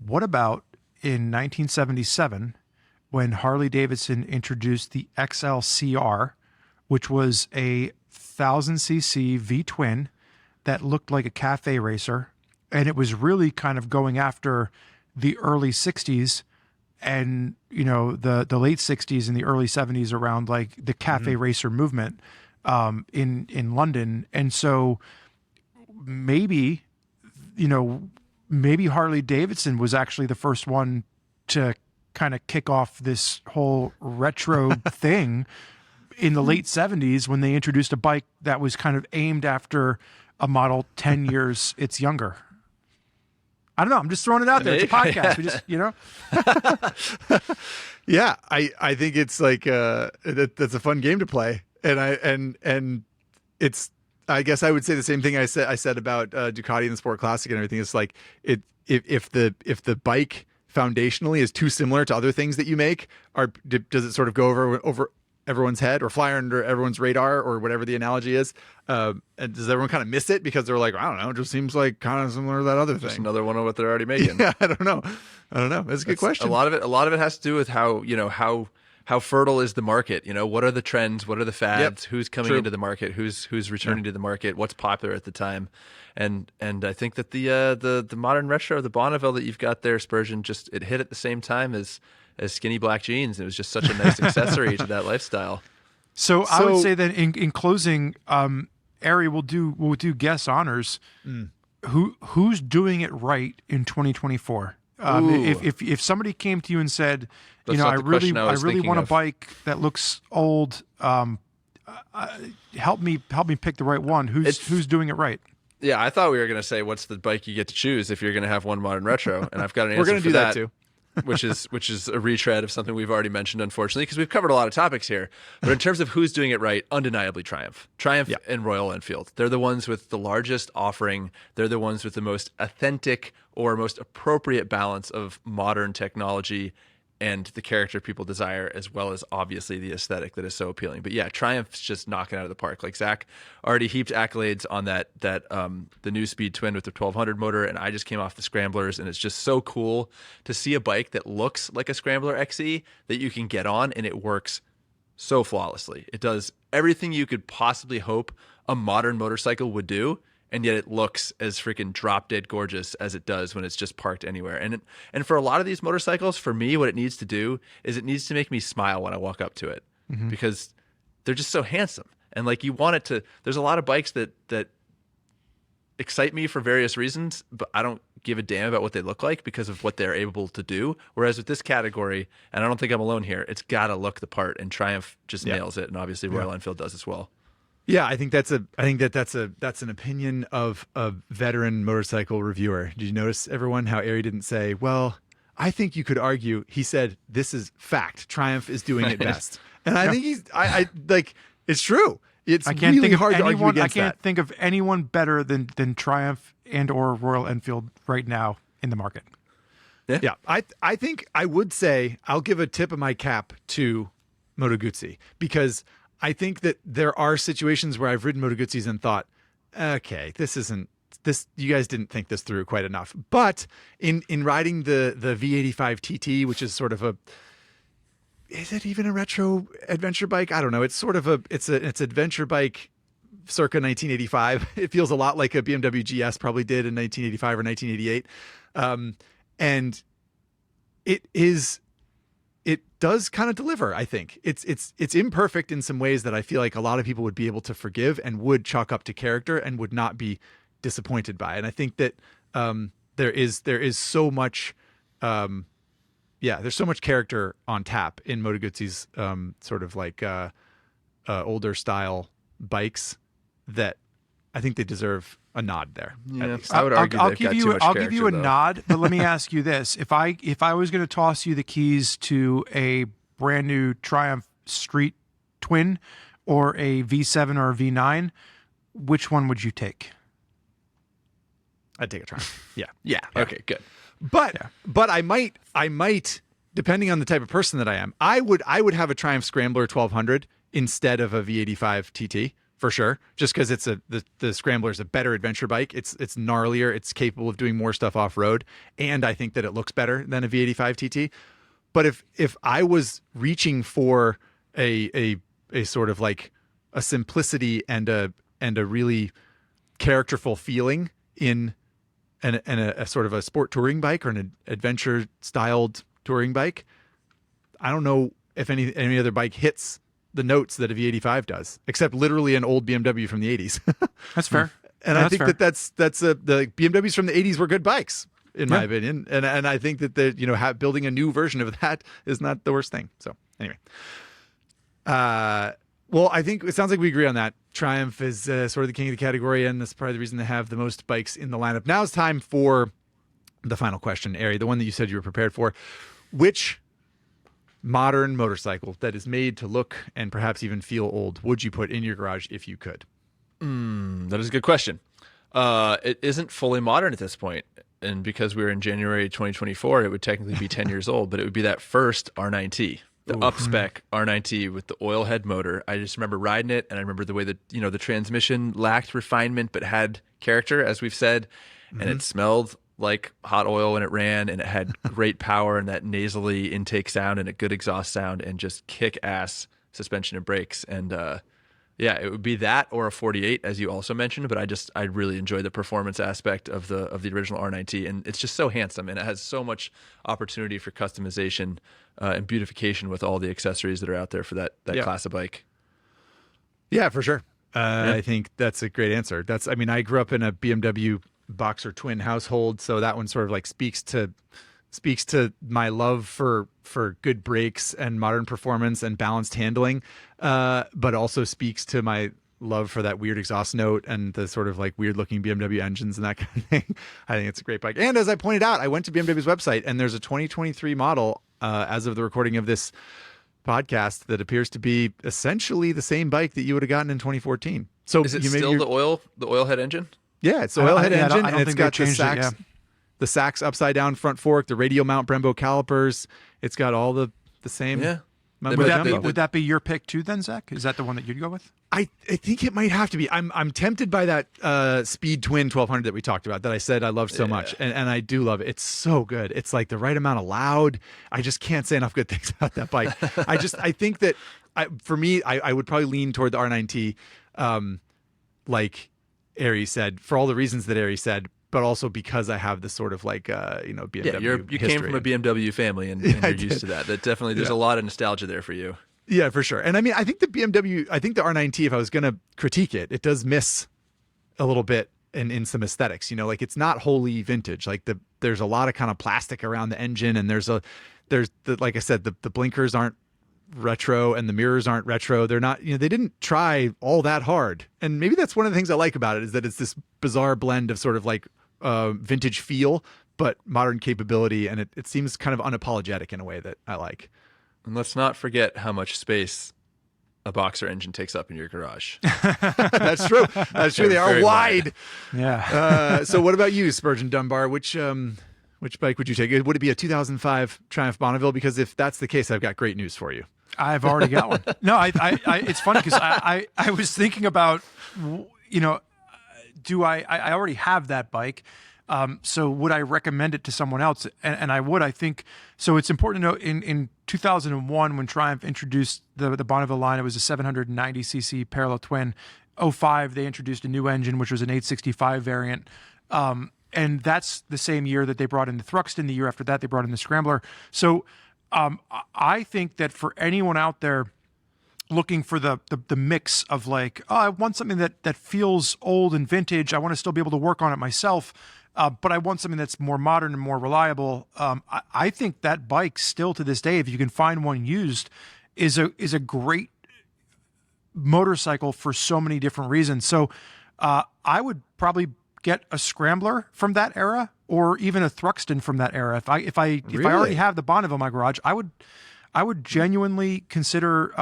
What about in 1977 when Harley Davidson introduced the XLCR, which was a 1000cc V-twin that looked like a cafe racer, and it was really kind of going after the early 60s and the late 60s and the early 70s around like the cafe racer movement in London. And so maybe Harley Davidson was actually the first one to kind of kick off this whole retro thing in the late 70s when they introduced a bike that was kind of aimed after a model 10 years it's younger. I don't know. I'm just throwing it out there. It's a podcast. We just, Yeah, I think it's like that's a fun game to play, and it's. I guess I would say the same thing I said about Ducati and the Sport Classic and everything. It's like if the bike foundationally is too similar to other things that you make? Does it sort of go over everyone's head or fly under everyone's radar or whatever the analogy is? And does everyone kind of miss it because they're like, I don't know, it just seems like kind of similar to that other thing? Just another one of what they're already making. Yeah, I don't know. That's a good question. A lot of it has to do with how fertile is the market. What are the trends? What are the fads? Who's coming into the market? Who's returning to the market? What's popular at the time? And I think that the modern retro, the Bonneville that you've got there, Spurgeon, just it hit at the same time as skinny black jeans. It was just such a nice accessory to that lifestyle. So I would say that in closing, Ari will do guest honors. Who's doing it right in 2024? If somebody came to you and said, I really want a bike that looks old, help me pick the right one. Who's doing it right? Yeah, I thought we were going to say, what's the bike you get to choose if you're going to have one modern retro? And I've got an answer We're going to do that too. which is a retread of something we've already mentioned, unfortunately, because we've covered a lot of topics here. But in terms of who's doing it right, undeniably Triumph and Royal Enfield. They're the ones with the largest offering. They're the ones with the most authentic or most appropriate balance of modern technology and the character people desire, as well as obviously the aesthetic that is so appealing. But yeah, Triumph's just knocking out of the park. Like Zach already heaped accolades on that the new Speed Twin with the 1200 motor, and I just came off the Scramblers, and it's just so cool to see a bike that looks like a Scrambler XE that you can get on, and it works so flawlessly. It does everything you could possibly hope a modern motorcycle would do, and yet it looks as freaking drop dead gorgeous as it does when it's just parked anywhere. And for a lot of these motorcycles, for me, what it needs to do is it needs to make me smile when I walk up to it, because they're just so handsome. And like, you want it to, there's a lot of bikes that excite me for various reasons, but I don't give a damn about what they look like because of what they're able to do. Whereas with this category, and I don't think I'm alone here, it's got to look the part, and Triumph just nails it. And obviously Royal Enfield does as well. Yeah, I think that's an opinion of a veteran motorcycle reviewer. Did you notice, everyone, how Ari didn't say, well, I think you could argue? He said, this is fact. Triumph is doing it best. And I think I like, it's true. It's really hard to argue against that. I can't think of anyone better than Triumph and or Royal Enfield right now in the market. Yeah. I think I would say I'll give a tip of my cap to Moto Guzzi, because I think that there are situations where I've ridden Moto Guzzis and thought, okay, this, you guys didn't think this through quite enough. But in riding the V85 TT, which is sort of is it even a retro adventure bike? I don't know. It's sort of it's adventure bike circa 1985. It feels a lot like a BMW GS probably did in 1985 or 1988. And it does kind of deliver, I think. It's imperfect in some ways that I feel like a lot of people would be able to forgive and would chalk up to character and would not be disappointed by. And I think that there is so much there's so much character on tap in Moto Guzzi's sort of like older style bikes that I think they deserve a nod there. Yeah, I would argue I'll they've got too much I'll character, give you a though. nod, but let me ask you this: if I was going to toss you the keys to a brand new Triumph Street Twin or a V7 or a V9, which one would you take? I'd take a Triumph. Yeah. Okay, good. But I might, depending on the type of person that I am, I would have a Triumph Scrambler 1200 instead of a V85 TT. For sure, just because the Scrambler is a better adventure bike. It's gnarlier. It's capable of doing more stuff off road, and I think that it looks better than a V85 TT. But if I was reaching for a sort of like a simplicity and a really characterful feeling in a sort of a sport touring bike or an adventure styled touring bike, I don't know if any other bike hits the notes that a V85 does, except literally an old BMW from the 80s. That's fair. And I think fair. that's the BMWs from the 80s were good bikes, in my opinion. And I think that building a new version of that is not the worst thing. So anyway, well, I think it sounds like we agree on that. Triumph is sort of the king of the category, and that's probably the reason they have the most bikes in the lineup. Now it's time for the final question, Ari, the one that you said you were prepared for. Which modern motorcycle that is made to look and perhaps even feel old would you put in your garage if you could? That is a good question. It isn't fully modern at this point. and because we were in January 2024, it would technically be 10 years old, but it would be that first R9T, the up-spec R9T with the oil head motor. I just remember riding it, and I remember the way that, the transmission lacked refinement but had character, as we've said, and it smelled like hot oil when it ran, and it had great power and that nasally intake sound and a good exhaust sound and just kick-ass suspension and brakes. And yeah, it would be that or a 48, as you also mentioned, but I really enjoy the performance aspect of the original R9T, and it's just so handsome, and it has so much opportunity for customization and beautification with all the accessories that are out there for that class of bike. Yeah, for sure. I think that's a great answer. I grew up in a BMW Boxer twin household, so that one sort of like speaks to my love for good brakes and modern performance and balanced handling, but also speaks to my love for that weird exhaust note and the sort of like weird looking BMW engines and that kind of thing. I think it's a great bike. And as I pointed out, I went to BMW's website and there's a 2023 model as of the recording of this podcast that appears to be essentially the same bike that you would have gotten in 2014. So is it still the oil head engine? Yeah, it's the oil head engine, I don't and it's think got they changed it, the Sachs upside down front fork, the radial mount Brembo calipers. It's got all the same. Yeah. Would that be your pick too then, Zach? Is that the one that you'd go with? I think it might have to be. I'm tempted by that Speed Twin 1200 that we talked about that I said I loved so much, and I do love it. It's so good. It's like the right amount of loud. I just can't say enough good things about that bike. I think that for me, I would probably lean toward the R9T, like Ari said, for all the reasons that Ari said, but also because I have this sort of like BMW. Yeah, you came from a BMW family, and you're used to that. That definitely there's a lot of nostalgia there for you. Yeah, for sure. And I think the R9T, if I was going to critique it, it does miss a little bit in some aesthetics. Like it's not wholly vintage. Like there's a lot of kind of plastic around the engine, and like I said, the blinkers aren't retro and the mirrors aren't retro. They're not, they didn't try all that hard. And maybe that's one of the things I like about it, is that it's this bizarre blend of sort of like vintage feel, but modern capability. And it seems kind of unapologetic in a way that I like. And let's not forget how much space a Boxer engine takes up in your garage. That's true. That's true. They are wide. Yeah. So what about you, Spurgeon Dunbar? Which bike would you take? Would it be a 2005 Triumph Bonneville? Because if that's the case, I've got great news for you. I've already got one. No, it's funny because I was thinking about, do I already have that bike? So would I recommend it to someone else? And I would. I think so. It's important to note in 2001 when Triumph introduced the Bonneville line, it was a 790cc parallel twin. 05 they introduced a new engine, which was an 865 variant. And that's the same year that they brought in the Thruxton. The year after that, they brought in the Scrambler. So I think that for anyone out there looking for the mix of like, oh, I want something that feels old and vintage, I want to still be able to work on it myself, but I want something that's more modern and more reliable. I think that bike still to this day, if you can find one used, is a great motorcycle for so many different reasons. So I would probably get a Scrambler from that era, or even a Thruxton from that era. If I already have the Bonneville in my garage, I would genuinely consider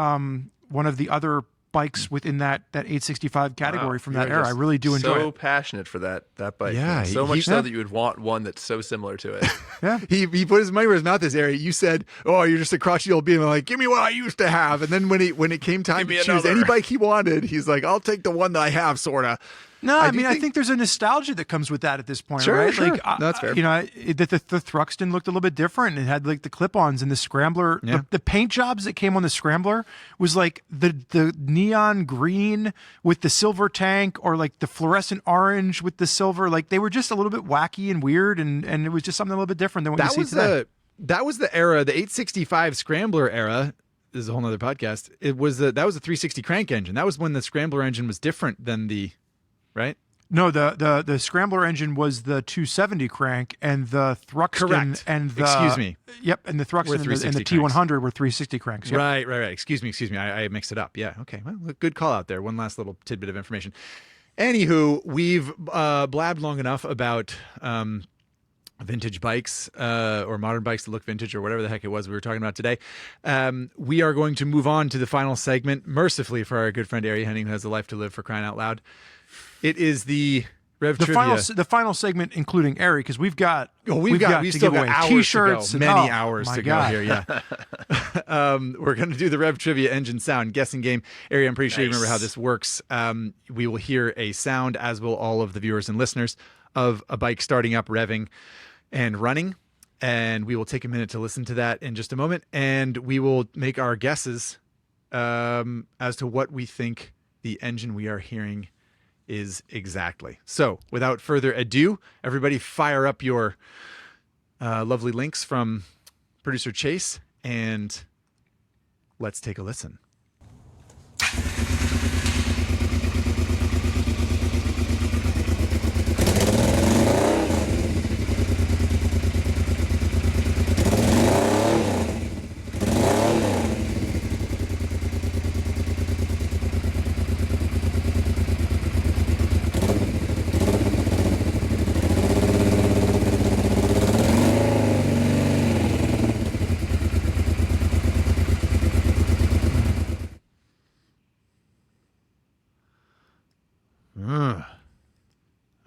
one of the other bikes within that 865 category from that era. I really do enjoy it. So passionate for that bike. Yeah, man. So much so that you would want one that's so similar to it. Yeah, he put his money where his mouth is, Ari. You said, "Oh, you're just a crotchety old beam." I'm like, "Give me what I used to have." And then when it came time to choose any bike he wanted, he's like, "I'll take the one that I have," sorta. No, I think there's a nostalgia that comes with that at this point, sure, right? Sure. Like, that's fair. The Thruxton looked a little bit different. It had like the clip-ons, and the Scrambler. Yeah. The paint jobs that came on the Scrambler was like the neon green with the silver tank, or like the fluorescent orange with the silver. Like they were just a little bit wacky and weird, and it was just something a little bit different than what you see today. That was the era, the 865 Scrambler era. This is a whole nother podcast. That was a 360 crank engine. That was when the Scrambler engine was different than the. Right? No, the Scrambler engine was the 270 crank, and the Thruxton Correct. and the Excuse me. Yep, and the Thruxton and the T100 were 360 cranks. Yep. Right. Excuse me. I mixed it up. Yeah. Okay. Well, good call out there. One last little tidbit of information. Anywho, we've blabbed long enough about vintage bikes or modern bikes that look vintage, or whatever the heck it was we were talking about today. We are going to move on to the final segment, mercifully for our good friend Ari Henning, who has a life to live, for crying out loud. It is the Rev the Trivia. final segment, including Ari, because we've We've to still give got away hours T-shirts. to go. and- Many oh, hours my to God. go here. Yeah. We're going to do the Rev Trivia engine sound guessing game. Ari, I'm pretty sure you remember how this works. We will hear a sound, as will all of the viewers and listeners, of a bike starting up, revving, and running. And we will take a minute to listen to that in just a moment. And we will make our guesses as to what we think the engine we are hearing is exactly. So without further ado, everybody fire up your lovely links from producer Chase and let's take a listen.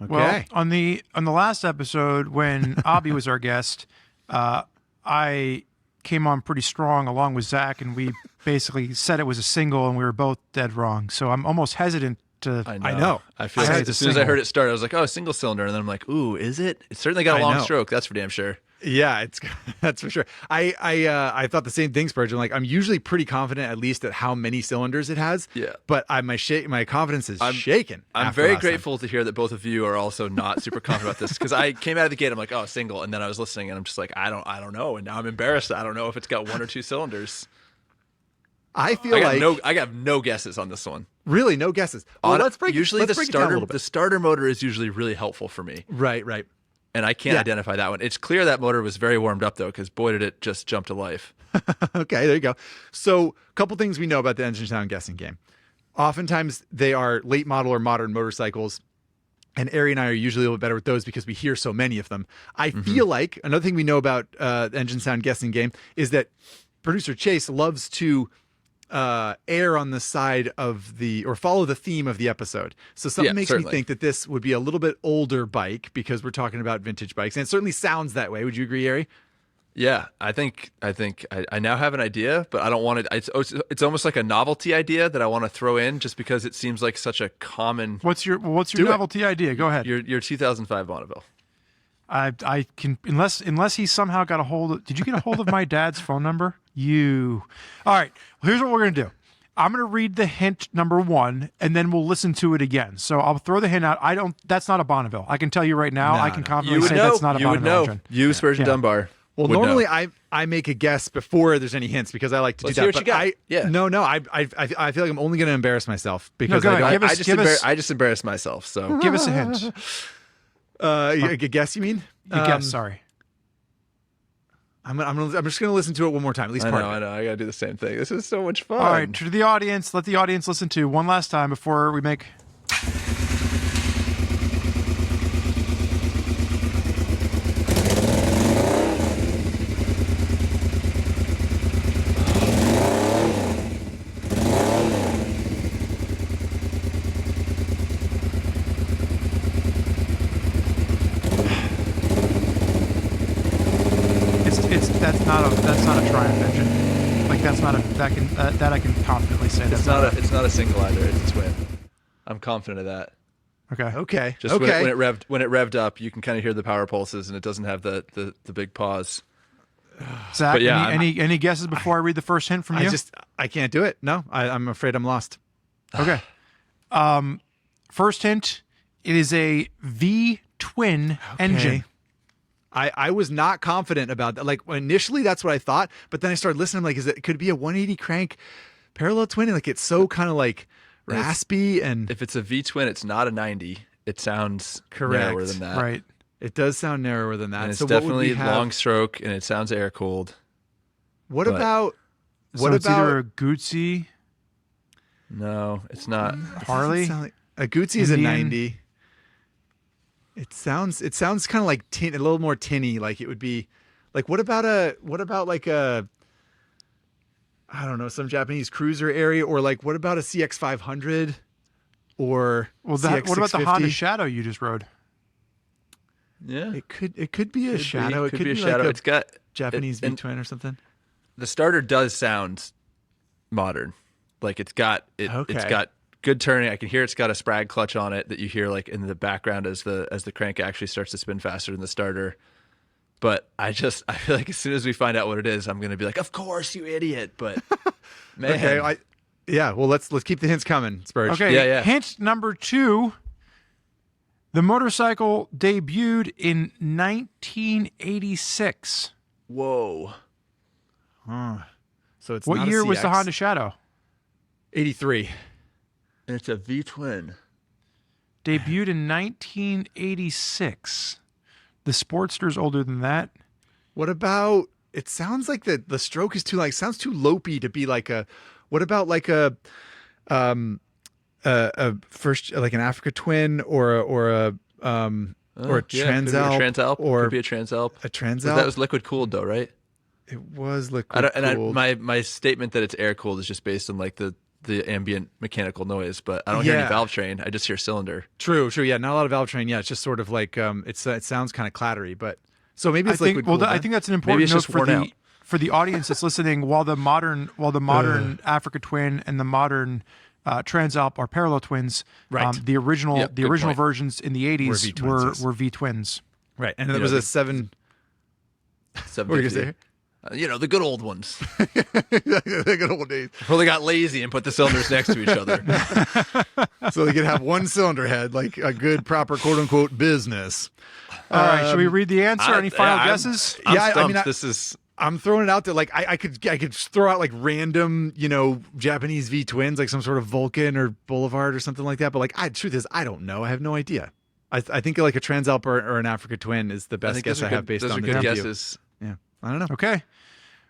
Okay. Well, on the last episode when Abby was our guest, I came on pretty strong along with Zach, and we basically said it was a single, and we were both dead wrong. So I'm almost hesitant to. I know. I feel like as soon as I heard it start, I was like, "Oh, single cylinder," and then I'm like, "Ooh, is it?" It's certainly got a long stroke. That's for damn sure. Yeah, that's for sure. I thought the same thing, Spurgeon. Like, I'm usually pretty confident, at least, at how many cylinders it has. Yeah. But my confidence is shaken. I'm very grateful to hear that both of you are also not super confident about this, because I came out of the gate, I'm like, oh, single, and then I was listening, and I'm just like, I don't know, and now I'm embarrassed. I don't know if it's got 1 or 2 cylinders. I got no guesses on this one. Really no guesses. Well, let's break. Usually let's break it down a little bit. the starter motor is usually really helpful for me. Right. And I can't identify that one. It's clear that motor was very warmed up, though, because boy, did it just jump to life. Okay, there you go. So a couple things we know about the engine sound guessing game. Oftentimes, they are late model or modern motorcycles. And Ari and I are usually a little bit better with those because we hear so many of them. I feel like another thing we know about the engine sound guessing game is that producer Chase loves to err on the side of or follow the theme of the episode. So something makes me think that this would be a little bit older bike because we're talking about vintage bikes, and it certainly sounds that way. Would you agree, Ari? Yeah, I think I now have an idea, but I don't want it. It's almost like a novelty idea that I want to throw in just because it seems like such a common. What's your novelty idea? Go ahead. Your 2005 Bonneville. I can unless he somehow got a hold of. Did you get a hold of my dad's phone number? All right. Well, here's what we're gonna do. I'm gonna read the hint number 1, and then we'll listen to it again. So I'll throw the hint out. That's not a Bonneville. I can tell you right now. I can confidently say that's not a Bonneville engine. You, Spurgeon Dunbar. Well, normally I make a guess before there's any hints because I like to do that. Hear what you got. No, I feel like I'm only going to embarrass myself because I just embarrassed myself. So give us a hint. A guess, you mean? Guess. Sorry. I'm just going to listen to it one more time. At least part of it. I know. I got to do the same thing. This is so much fun. All right, to the audience, let the audience listen to one last time before we make. That's not a Triumph engine. Like that I can confidently say. It's not a single either. It's a twin. I'm confident of that. Okay. Just when it revved up, you can kind of hear the power pulses, and it doesn't have the big pause. Zach, but yeah, any guesses before I read the first hint from you? I can't do it. No, I'm afraid I'm lost. Okay. First hint: it is a V twin engine. I was not confident about that. Like initially, that's what I thought, but then I started listening. I'm like, could it be a 180 crank parallel twin? And like it's so kind of like raspy, and if it's a V twin, it's not a 90. It sounds narrower than that. Right. It does sound narrower than that. And it's definitely long stroke, and it sounds air cooled. What about either a Guzzi? No, it's not. Harley. A Guzzi is a 90. It sounds kind of like a little more tinny. Like it would be like what about like a I don't know, some Japanese cruiser area, or like what about a CX500? or What about the Honda CX650. Shadow you just rode? Yeah. It could be a Shadow. It Could be a like Shadow. a It's got Japanese and V-twin or something. the starter does sound modern. Like it's got good turning. I can hear it's got a Sprag clutch on it that you hear like in the background as the crank actually starts to spin faster than the starter. But I feel like as soon as we find out what it is, I'm gonna be like, of course, you idiot. But man, Okay, well, let's keep the hints coming, Spurge. Okay, Yeah. hint number 2. The motorcycle debuted in 1986. whoa. So it's What not a year was the CX. Honda Shadow? 83. And it's a V-twin. Debuted in 1986. The Sportster's older than that. What about? It sounds like the stroke is too sounds too lopey to be like a. What about like a first like an Africa Twin or a Transalp could be a Transalp. a Transalp. That was liquid cooled though, right? It was liquid cooled. My statement that it's air cooled is just based on like the ambient mechanical noise, but I don't hear any valve train. I just hear cylinder. True. Yeah, not a lot of valve train. Yeah, it's just sort of like it sounds kind of clattery, but so maybe it's liquid cooled. I think that's an Maybe important it's note just worn out. for the audience that's listening. While the modern Africa Twin and the modern Transalp are parallel twins, Right. the original Good point. versions in the 80s were V twins. Right, and there was a 7. What were you gonna say? The good old ones. The good old days. Well, they got lazy and put the cylinders next to each other. So they could have one cylinder head, like a good, proper, quote unquote business. All right, should we read the answer? Any final guesses? I'm Yeah, I stumped. mean, This is I'm throwing it out there. Like I could throw out like random, Japanese V twins, like some sort of Vulcan or Boulevard or something like that. But truth is, I don't know. I have no idea. I think like a Transalp or an Africa Twin is the I best think guess those are I have good- based those on are the good debut. guesses. Yeah, I don't know. Okay.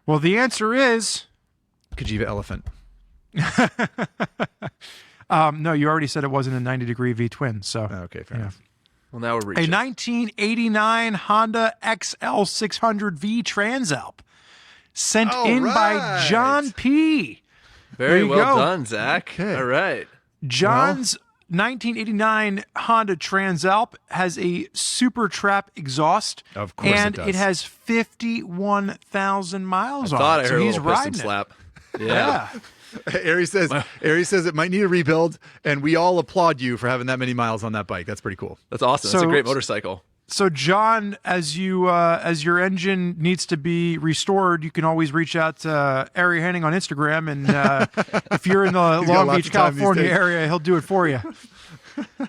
Well, the answer is Kajiva elephant. no. You already said it wasn't a 90-degree V twin. So Okay, fair enough. Well, now we're a reaching. 1989 Honda XL600V Transalp sent All in by right. John P. Very you well go. done, Zach. Okay. All right. John's 1989 Honda Transalp has a Super Trap exhaust. Of course it and does. it has 51,000 miles on Thought it. I So heard a he's little piston riding it. slap. Yeah. Ari says it might need a rebuild, and we all applaud you for having that many miles on that bike. That's pretty cool. That's awesome. That's So- a great motorcycle. So, John, as your engine needs to be restored, you can always reach out to Ari Henning on Instagram, and if you're in the got Long lots Beach, of time these California days. area, he'll do it for you.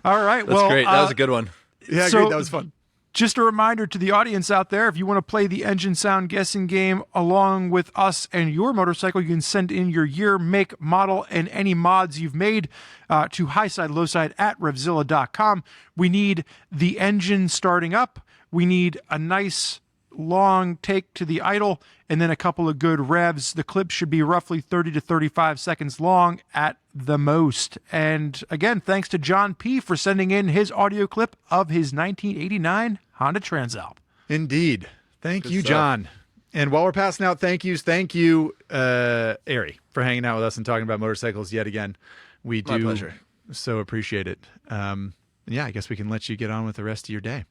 All right. That's great. That was a good one. Yeah, So- great. That was fun. Just a reminder to the audience out there, if you want to play the engine sound guessing game along with us and your motorcycle, you can send in your year, make, model, and any mods you've made to Highside, Lowside at RevZilla.com. We need the engine starting up. We need a nice long take to the idle, and then a couple of good revs. The clip should be roughly 30 to 35 seconds long at the most. And again, thanks to John P. for sending in his audio clip of his 1989 Honda Transalp. Indeed. Thank you, stuff. John. And while we're passing out thank yous, thank you, Ari, for hanging out with us and talking about motorcycles yet again. We My do pleasure. so appreciate it. Yeah, I guess we can let you get on with the rest of your day.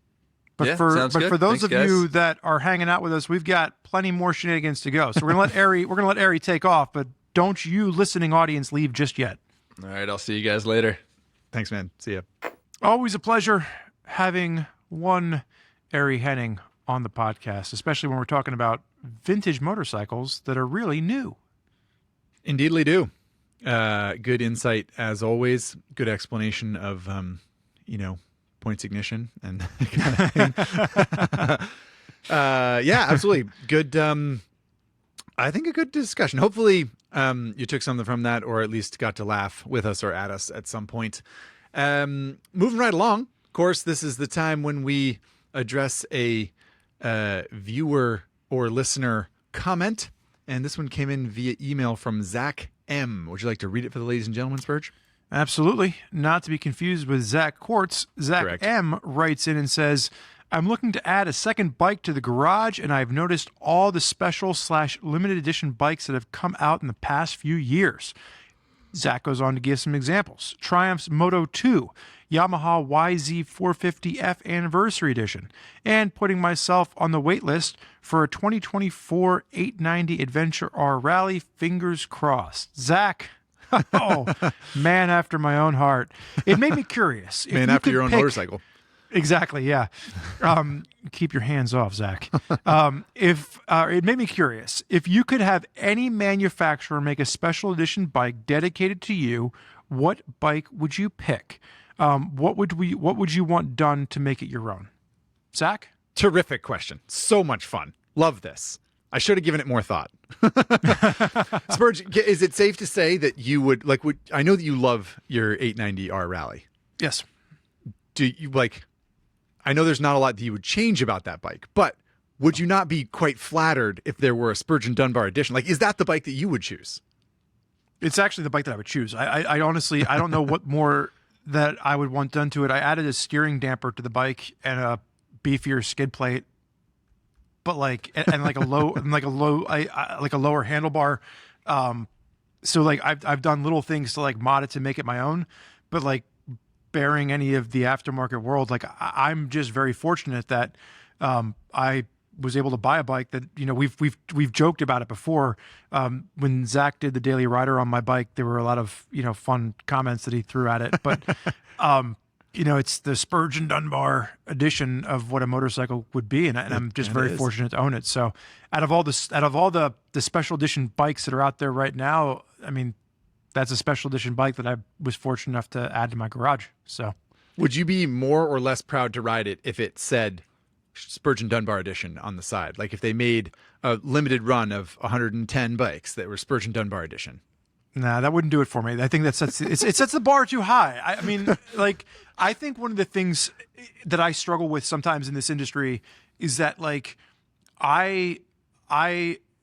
But Yeah, for sounds good. for those Thanks, of guys. you that are hanging out with us, we've got plenty more shenanigans to go. So we're gonna let Ari take off, but don't you listening audience leave just yet. All right. I'll see you guys later. Thanks, man. See ya. Always a pleasure having one Ari Henning on the podcast, especially when we're talking about vintage motorcycles that are really new. Indeedly do. Good insight as always. Good explanation of, points ignition and kind of thing. Yeah, absolutely. Good. I think a good discussion. Hopefully, you took something from that, or at least got to laugh with us or at us at some point. Moving right along. Of course, this is the time when we address a viewer or listener comment, and this one came in via email from Zach M. Would you like to read it for the ladies and gentlemen, Spurge? Absolutely. Not to be confused with Zach Quartz. Zach Correct. M writes in and says, I'm looking to add a second bike to the garage, and I've noticed all the special/limited edition bikes that have come out in the past few years. Zach goes on to give some examples. Triumph's Moto 2, Yamaha YZ450F Anniversary Edition, and putting myself on the wait list for a 2024 890 Adventure R Rally, fingers crossed. Zach, oh, man after my own heart. It made me curious. If Man you after could your own pick- motorcycle. Exactly, yeah. Keep your hands off, Zach. If it made me curious, if you could have any manufacturer make a special edition bike dedicated to you, what bike would you pick? What would you want done to make it your own? Zach? Terrific question. So much fun. Love this. I should have given it more thought. Spurge, is it safe to say that you would I know that you love your 890R Rally. Yes. Do you I know there's not a lot that you would change about that bike, but would you not be quite flattered if there were a Spurgeon Dunbar edition? Is that the bike that you would choose? It's actually the bike that I would choose. I honestly, I don't know what more that I would want done to it. I added a steering damper to the bike and a beefier skid plate, but and like a lower handlebar. So I've done little things to mod it to make it my own, but bearing any of the aftermarket world, I'm just very fortunate that I was able to buy a bike that we've joked about it before. When Zach did the Daily Rider on my bike, there were a lot of fun comments that he threw at it, but it's the Spurgeon Dunbar edition of what a motorcycle would be, and I'm just very fortunate to own it. So out of all the special edition bikes that are out there right now, I mean, that's a special edition bike that I was fortunate enough to add to my garage. So, would you be more or less proud to ride it if it said Spurgeon Dunbar edition on the side? If they made a limited run of 110 bikes that were Spurgeon Dunbar edition? Nah, that wouldn't do it for me. I think it sets the bar too high. I mean, I think one of the things that I struggle with sometimes in this industry is that I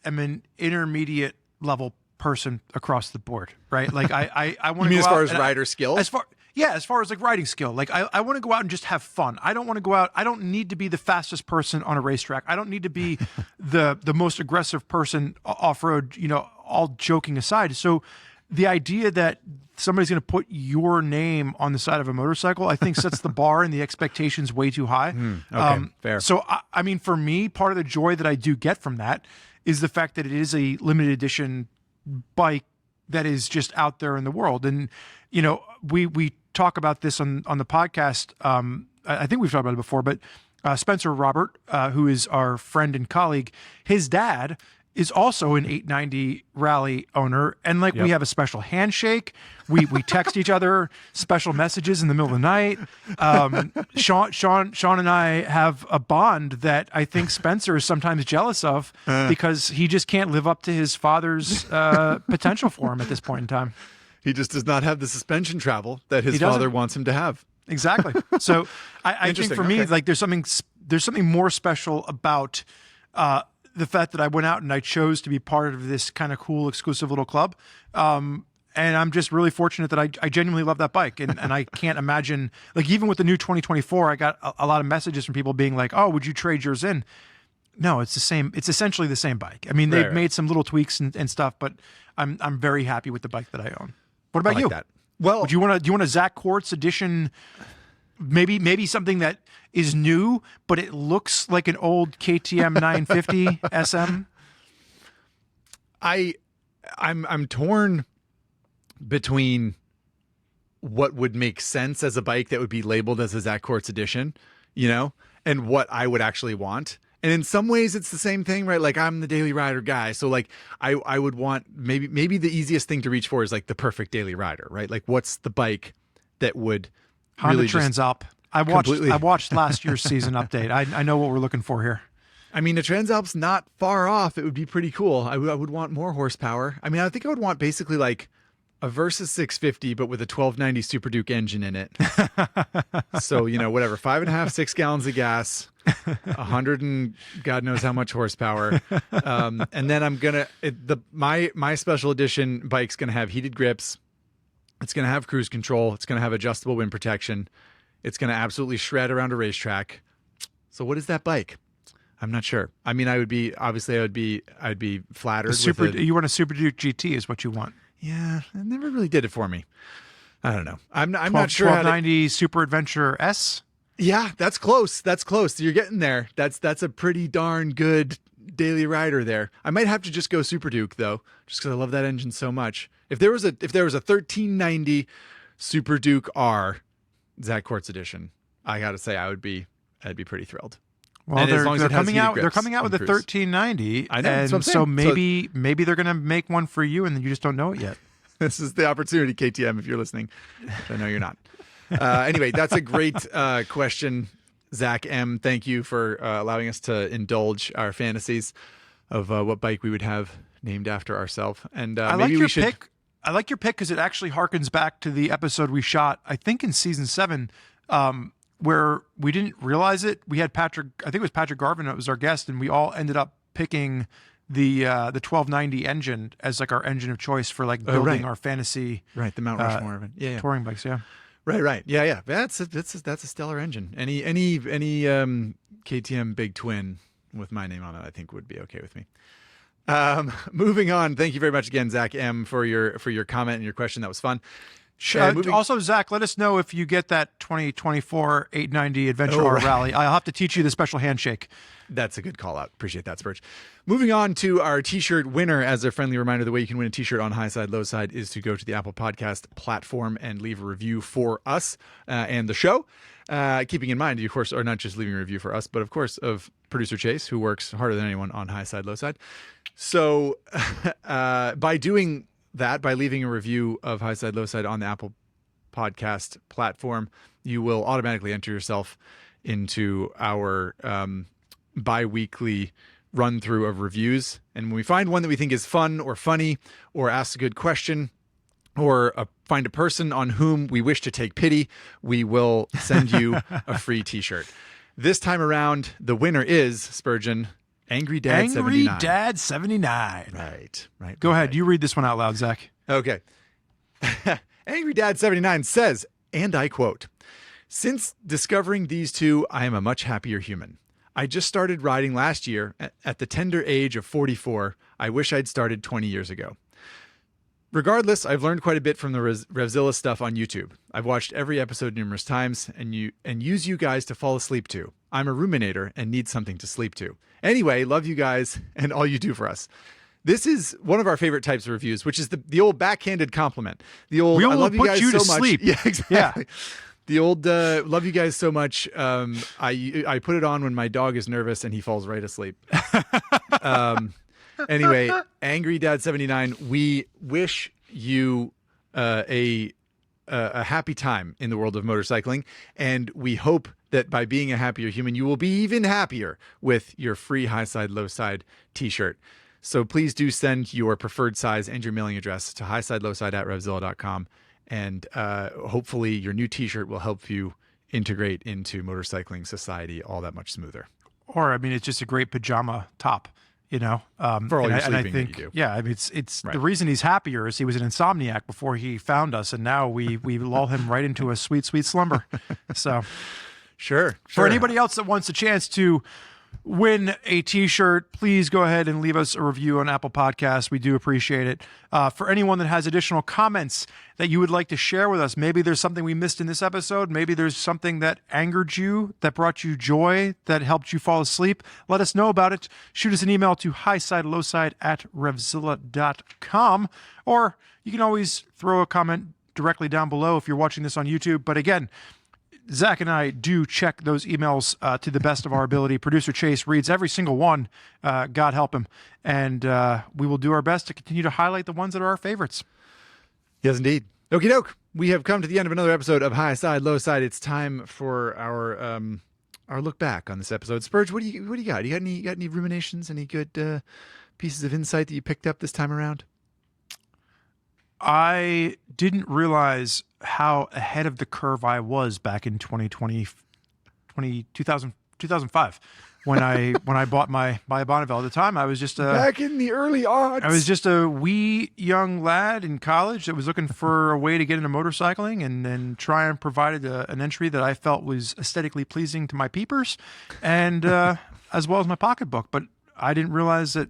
am an intermediate level person across the board, right? I want to. You mean go as far out as and rider skill? As far as riding skill, I want to go out and just have fun. I don't want to go out. I don't need to be the fastest person on a racetrack. I don't need to be the most aggressive person off road. All joking aside. So the idea that somebody's going to put your name on the side of a motorcycle, I think sets the bar and the expectations way too high. Okay, fair. So I mean, for me, part of the joy that I do get from that is the fact that it is a limited edition bike that is just out there in the world. And we talk about this on the podcast. I think we've talked about it before, but Spencer Robert, who is our friend and colleague, his dad is also an 890 Rally owner, and we have a special handshake. We text each other special messages in the middle of the night. Sean and I have a bond that I think Spencer is sometimes jealous of because he just can't live up to his father's potential for him at this point in time. He just does not have the suspension travel that his father wants him to have. Exactly. So I think for me, there's something more special about the fact that I went out and I chose to be part of this kind of cool, exclusive little club. And I'm just really fortunate that I genuinely love that bike. And I can't imagine, even with the new 2024, I got a lot of messages from people being like, oh, would you trade yours in? No, it's the same. It's essentially the same bike. I mean, they've made some little tweaks and stuff, but I'm very happy with the bike that I own. What about you? That. Well, do you want a Zach Quartz edition? Maybe something that is new, but it looks like an old KTM 950 SM. I'm torn between what would make sense as a bike that would be labeled as a Zach Quartz edition, and what I would actually want. And in some ways it's the same thing, right? I'm the Daily Rider guy. So I would want maybe the easiest thing to reach for is the perfect Daily Rider, right? What's the bike that would Honda really Transalp. I watched last year's season update. I know what we're looking for here. I mean, a Transalp's not far off. It would be pretty cool. I would want more horsepower. I mean, I think I would want basically a Versus 650, but with a 1290 Super Duke engine in it. So, whatever, 5.5, 6 gallons of gas, 100 and God knows how much horsepower. And then I'm going to, my special edition bike's going to have heated grips. It's going to have cruise control. It's going to have adjustable wind protection. It's going to absolutely shred around a racetrack. So what is that bike? I'm not sure. I mean, I'd be flattered. You want a Super Duke GT is what you want. Yeah, it never really did it for me. I don't know. I'm not sure how to... 1290 Super Adventure S. Yeah, that's close. That's close. You're getting there. That's a pretty darn good daily rider there. I might have to just go Super Duke though, just because I love that engine so much. If there was a 1390 Super Duke R Zack Quartz edition, I got to say I'd be pretty thrilled. Well, And as long as they're it has coming heated out. They're grips coming out with a and cruise. 1390. I know, that's and what I'm so saying. maybe they're gonna make one for you, and then you just don't know it yet. This is the opportunity, KTM, if you're listening. I know you're not. Anyway, that's a great question, Zach M. Thank you for allowing us to indulge our fantasies of what bike we would have named after ourselves. And I like your pick. I like your pick because it actually harkens back to the episode we shot, I think, in season 7, where we didn't realize it. We had Patrick. I think it was Patrick Garvin that was our guest, and we all ended up picking the 1290 engine as like our engine of choice for like building our fantasy the Mount Rushmore of it. Yeah. touring bikes. Yeah. Right. Yeah. That's a stellar engine. Any KTM Big Twin with my name on it, I think would be okay with me. Moving on. Thank you very much again, Zach M, for your comment and your question. That was fun. Also, Zach, let us know if you get that 2024 890 Adventure R Rally. I'll have to teach you the special handshake. That's a good call out. Appreciate that, Spurge. Moving on to our t-shirt winner. As a friendly reminder, the way you can win a t-shirt on Highside, Lowside is to go to the Apple Podcast platform and leave a review for us and the show. Keeping in mind, you, of course, are not just leaving a review for us, but of course of producer Chase, who works harder than anyone on Highside, Lowside. So by doing that, by leaving a review of Highside, Lowside on the Apple Podcast platform, you will automatically enter yourself into our bi-weekly run through of reviews. And when we find one that we think is fun or funny or asks a good question or find a person on whom we wish to take pity, we will send you a free t-shirt. This time around, the winner is, Spurgeon, Angry Dad 79. Angry Dad 79. Right. Go ahead. You read this one out loud, Zach. Okay. Angry Dad 79 says, and I quote, "Since discovering these two, I am a much happier human. I just started riding last year at the tender age of 44. I wish I'd started 20 years ago. Regardless, I've learned quite a bit from the RevZilla stuff on YouTube. I've watched every episode numerous times and use you guys to fall asleep to. I'm a ruminator and need something to sleep to. Anyway, love you guys and all you do for us." This is one of our favorite types of reviews, which is the old backhanded compliment. The old, we will I love you put guys you so to much. sleep. Yeah, exactly. Yeah. The old, love you guys so much. I put it on when my dog is nervous and he falls right asleep. Anyway, Angry Dad 79, we wish you a happy time in the world of motorcycling, and we hope that by being a happier human, you will be even happier with your free Highside Lowside t-shirt. So please do send your preferred size and your mailing address to highsidelowside@RevZilla.com, and hopefully your new t-shirt will help you integrate into motorcycling society all that much smoother. Or, I mean, it's just a great pajama top, you know? For all your sleeping that you do. Yeah, I mean, it's Right. the reason he's happier is he was an insomniac before he found us, and now we lull him right into a sweet, sweet slumber. So, Sure. for anybody else that wants a chance to win a t-shirt, please go ahead and leave us a review on Apple Podcasts. We do appreciate it. For anyone that has additional comments that you would like to share with us, maybe there's something we missed in this episode, maybe there's something that angered you, that brought you joy, that helped you fall asleep, let us know about it. Shoot us an email to highsidelowside@RevZilla.com, or you can always throw a comment directly down below if you're watching this on YouTube. But again, Zach and I do check those emails to the best of our ability. Producer Chase reads every single one, God help him. And we will do our best to continue to highlight the ones that are our favorites. Yes, indeed. Okie doke. We have come to the end of another episode of Highside, Lowside. It's time for our look back on this episode. Spurge, what do you got? You got any ruminations? Any good pieces of insight that you picked up this time around? I didn't realize how ahead of the curve I was back in 2005 when I bought my Bonneville. At the time, I was just back in the early odds. I was just a wee young lad in college that was looking for a way to get into motorcycling and then try and provide an entry that I felt was aesthetically pleasing to my peepers and as well as my pocketbook. But I didn't realize that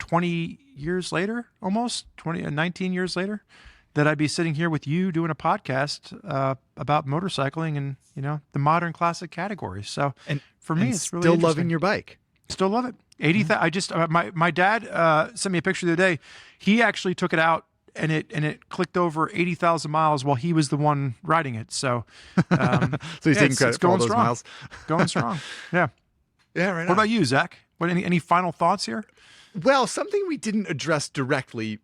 20 years later, almost 19 years later, that I'd be sitting here with you doing a podcast about motorcycling and, you know, the modern classic categories. So for me, it's really still interesting. loving your bike. Still love it. 80,000. I just my dad sent me a picture the other day. He actually took it out and it clicked over 80,000 miles while he was the one riding it. So, So he's taking credit for all those strong. miles. Going strong. Yeah. Yeah, right. What about you, Zach? Any final thoughts here? Well, something we didn't address directly,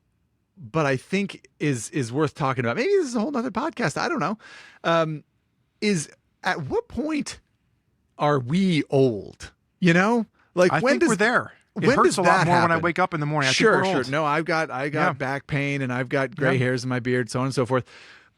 but I think is worth talking about. Maybe this is a whole nother podcast. I don't know. Is at what point are we old? You know, like I think we're there. It hurts a lot more when I wake up in the morning. I think we're old. No, I got back pain and I've got gray hairs in my beard, so on and so forth.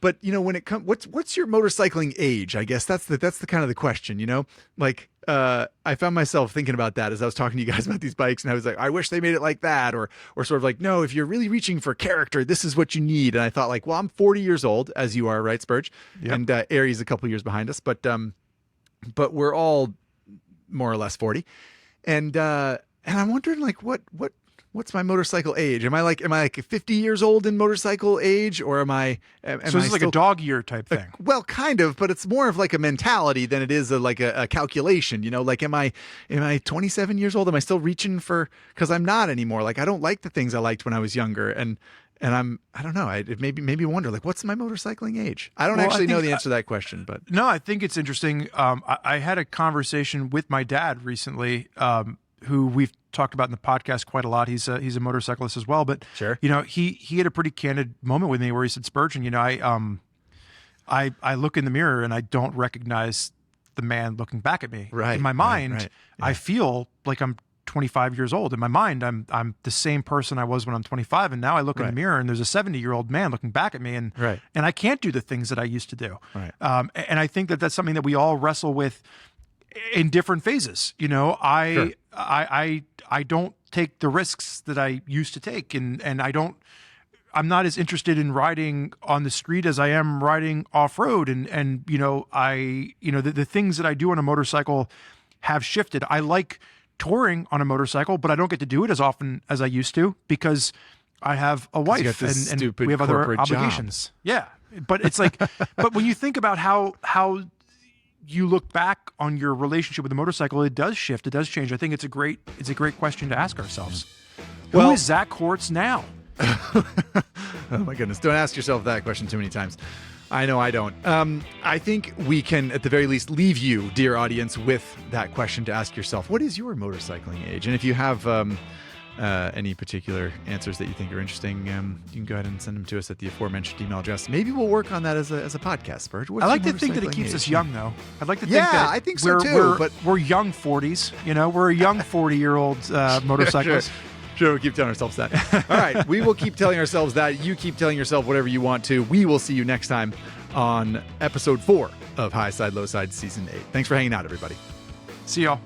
But you know, when it comes, what's your motorcycling age? I guess that's the kind of the question. You know, like I found myself thinking about that as I was talking to you guys about these bikes, and I was like, I wish they made it like that, or sort of like, no, if you're really reaching for character, this is what you need. And I thought, like, well, I'm 40 years old, as you are, right, Spurge? Yep. And Aries a couple years behind us, but we're all more or less 40, and I'm wondering, like, what's my motorcycle age? Am I like 50 years old in motorcycle age, or am I? So this is like a dog year type thing. Well, kind of, but it's more of like a mentality than it is a calculation. You know, like am I 27 years old? Am I still reaching for? Because I'm not anymore. Like I don't like the things I liked when I was younger, and I don't know. It made me wonder, like, what's my motorcycling age? I don't actually know the answer to that question, but no, I think it's interesting. I had a conversation with my dad recently, who we've talked about in the podcast quite a lot. He's a motorcyclist as well, but sure, you know, he had a pretty candid moment with me where he said, Spurgeon, you know, I look in the mirror and I don't recognize the man looking back at me. Right. In my mind, right. Yeah. I feel like I'm 25 years old. In my mind, I'm the same person I was when I'm 25, and now I look in the mirror and there's a 70-year-old man looking back at me, and I can't do the things that I used to do. Right. And I think that that's something that we all wrestle with in different phases. You know, I don't take the risks that I used to take, and I'm not as interested in riding on the street as I am riding off road. And you know, the things that I do on a motorcycle have shifted. I like touring on a motorcycle, but I don't get to do it as often as I used to because I have a wife and we have other obligations. Job. Yeah. But it's like, but when you think about how you look back on your relationship with the motorcycle, it does shift. It does change. I think it's a great question to ask ourselves. Well, who is Zach Hortz now? Oh my goodness. Don't ask yourself that question too many times. I know I don't. I think we can, at the very least, leave you, dear audience, with that question to ask yourself. What is your motorcycling age? And if you have any particular answers that you think are interesting, you can go ahead and send them to us at the aforementioned email address. Maybe we'll work on that as a podcast, Spurge. I like to think that it keeps us young, though. I'd like to think that I think so too. But we're young 40s. You know, we're a young 40-year-old motorcyclist. Sure, we'll keep telling ourselves that. All right, we will keep telling ourselves that. You keep telling yourself whatever you want to. We will see you next time on episode 4 of Highside, Lowside Season 8. Thanks for hanging out, everybody. See y'all.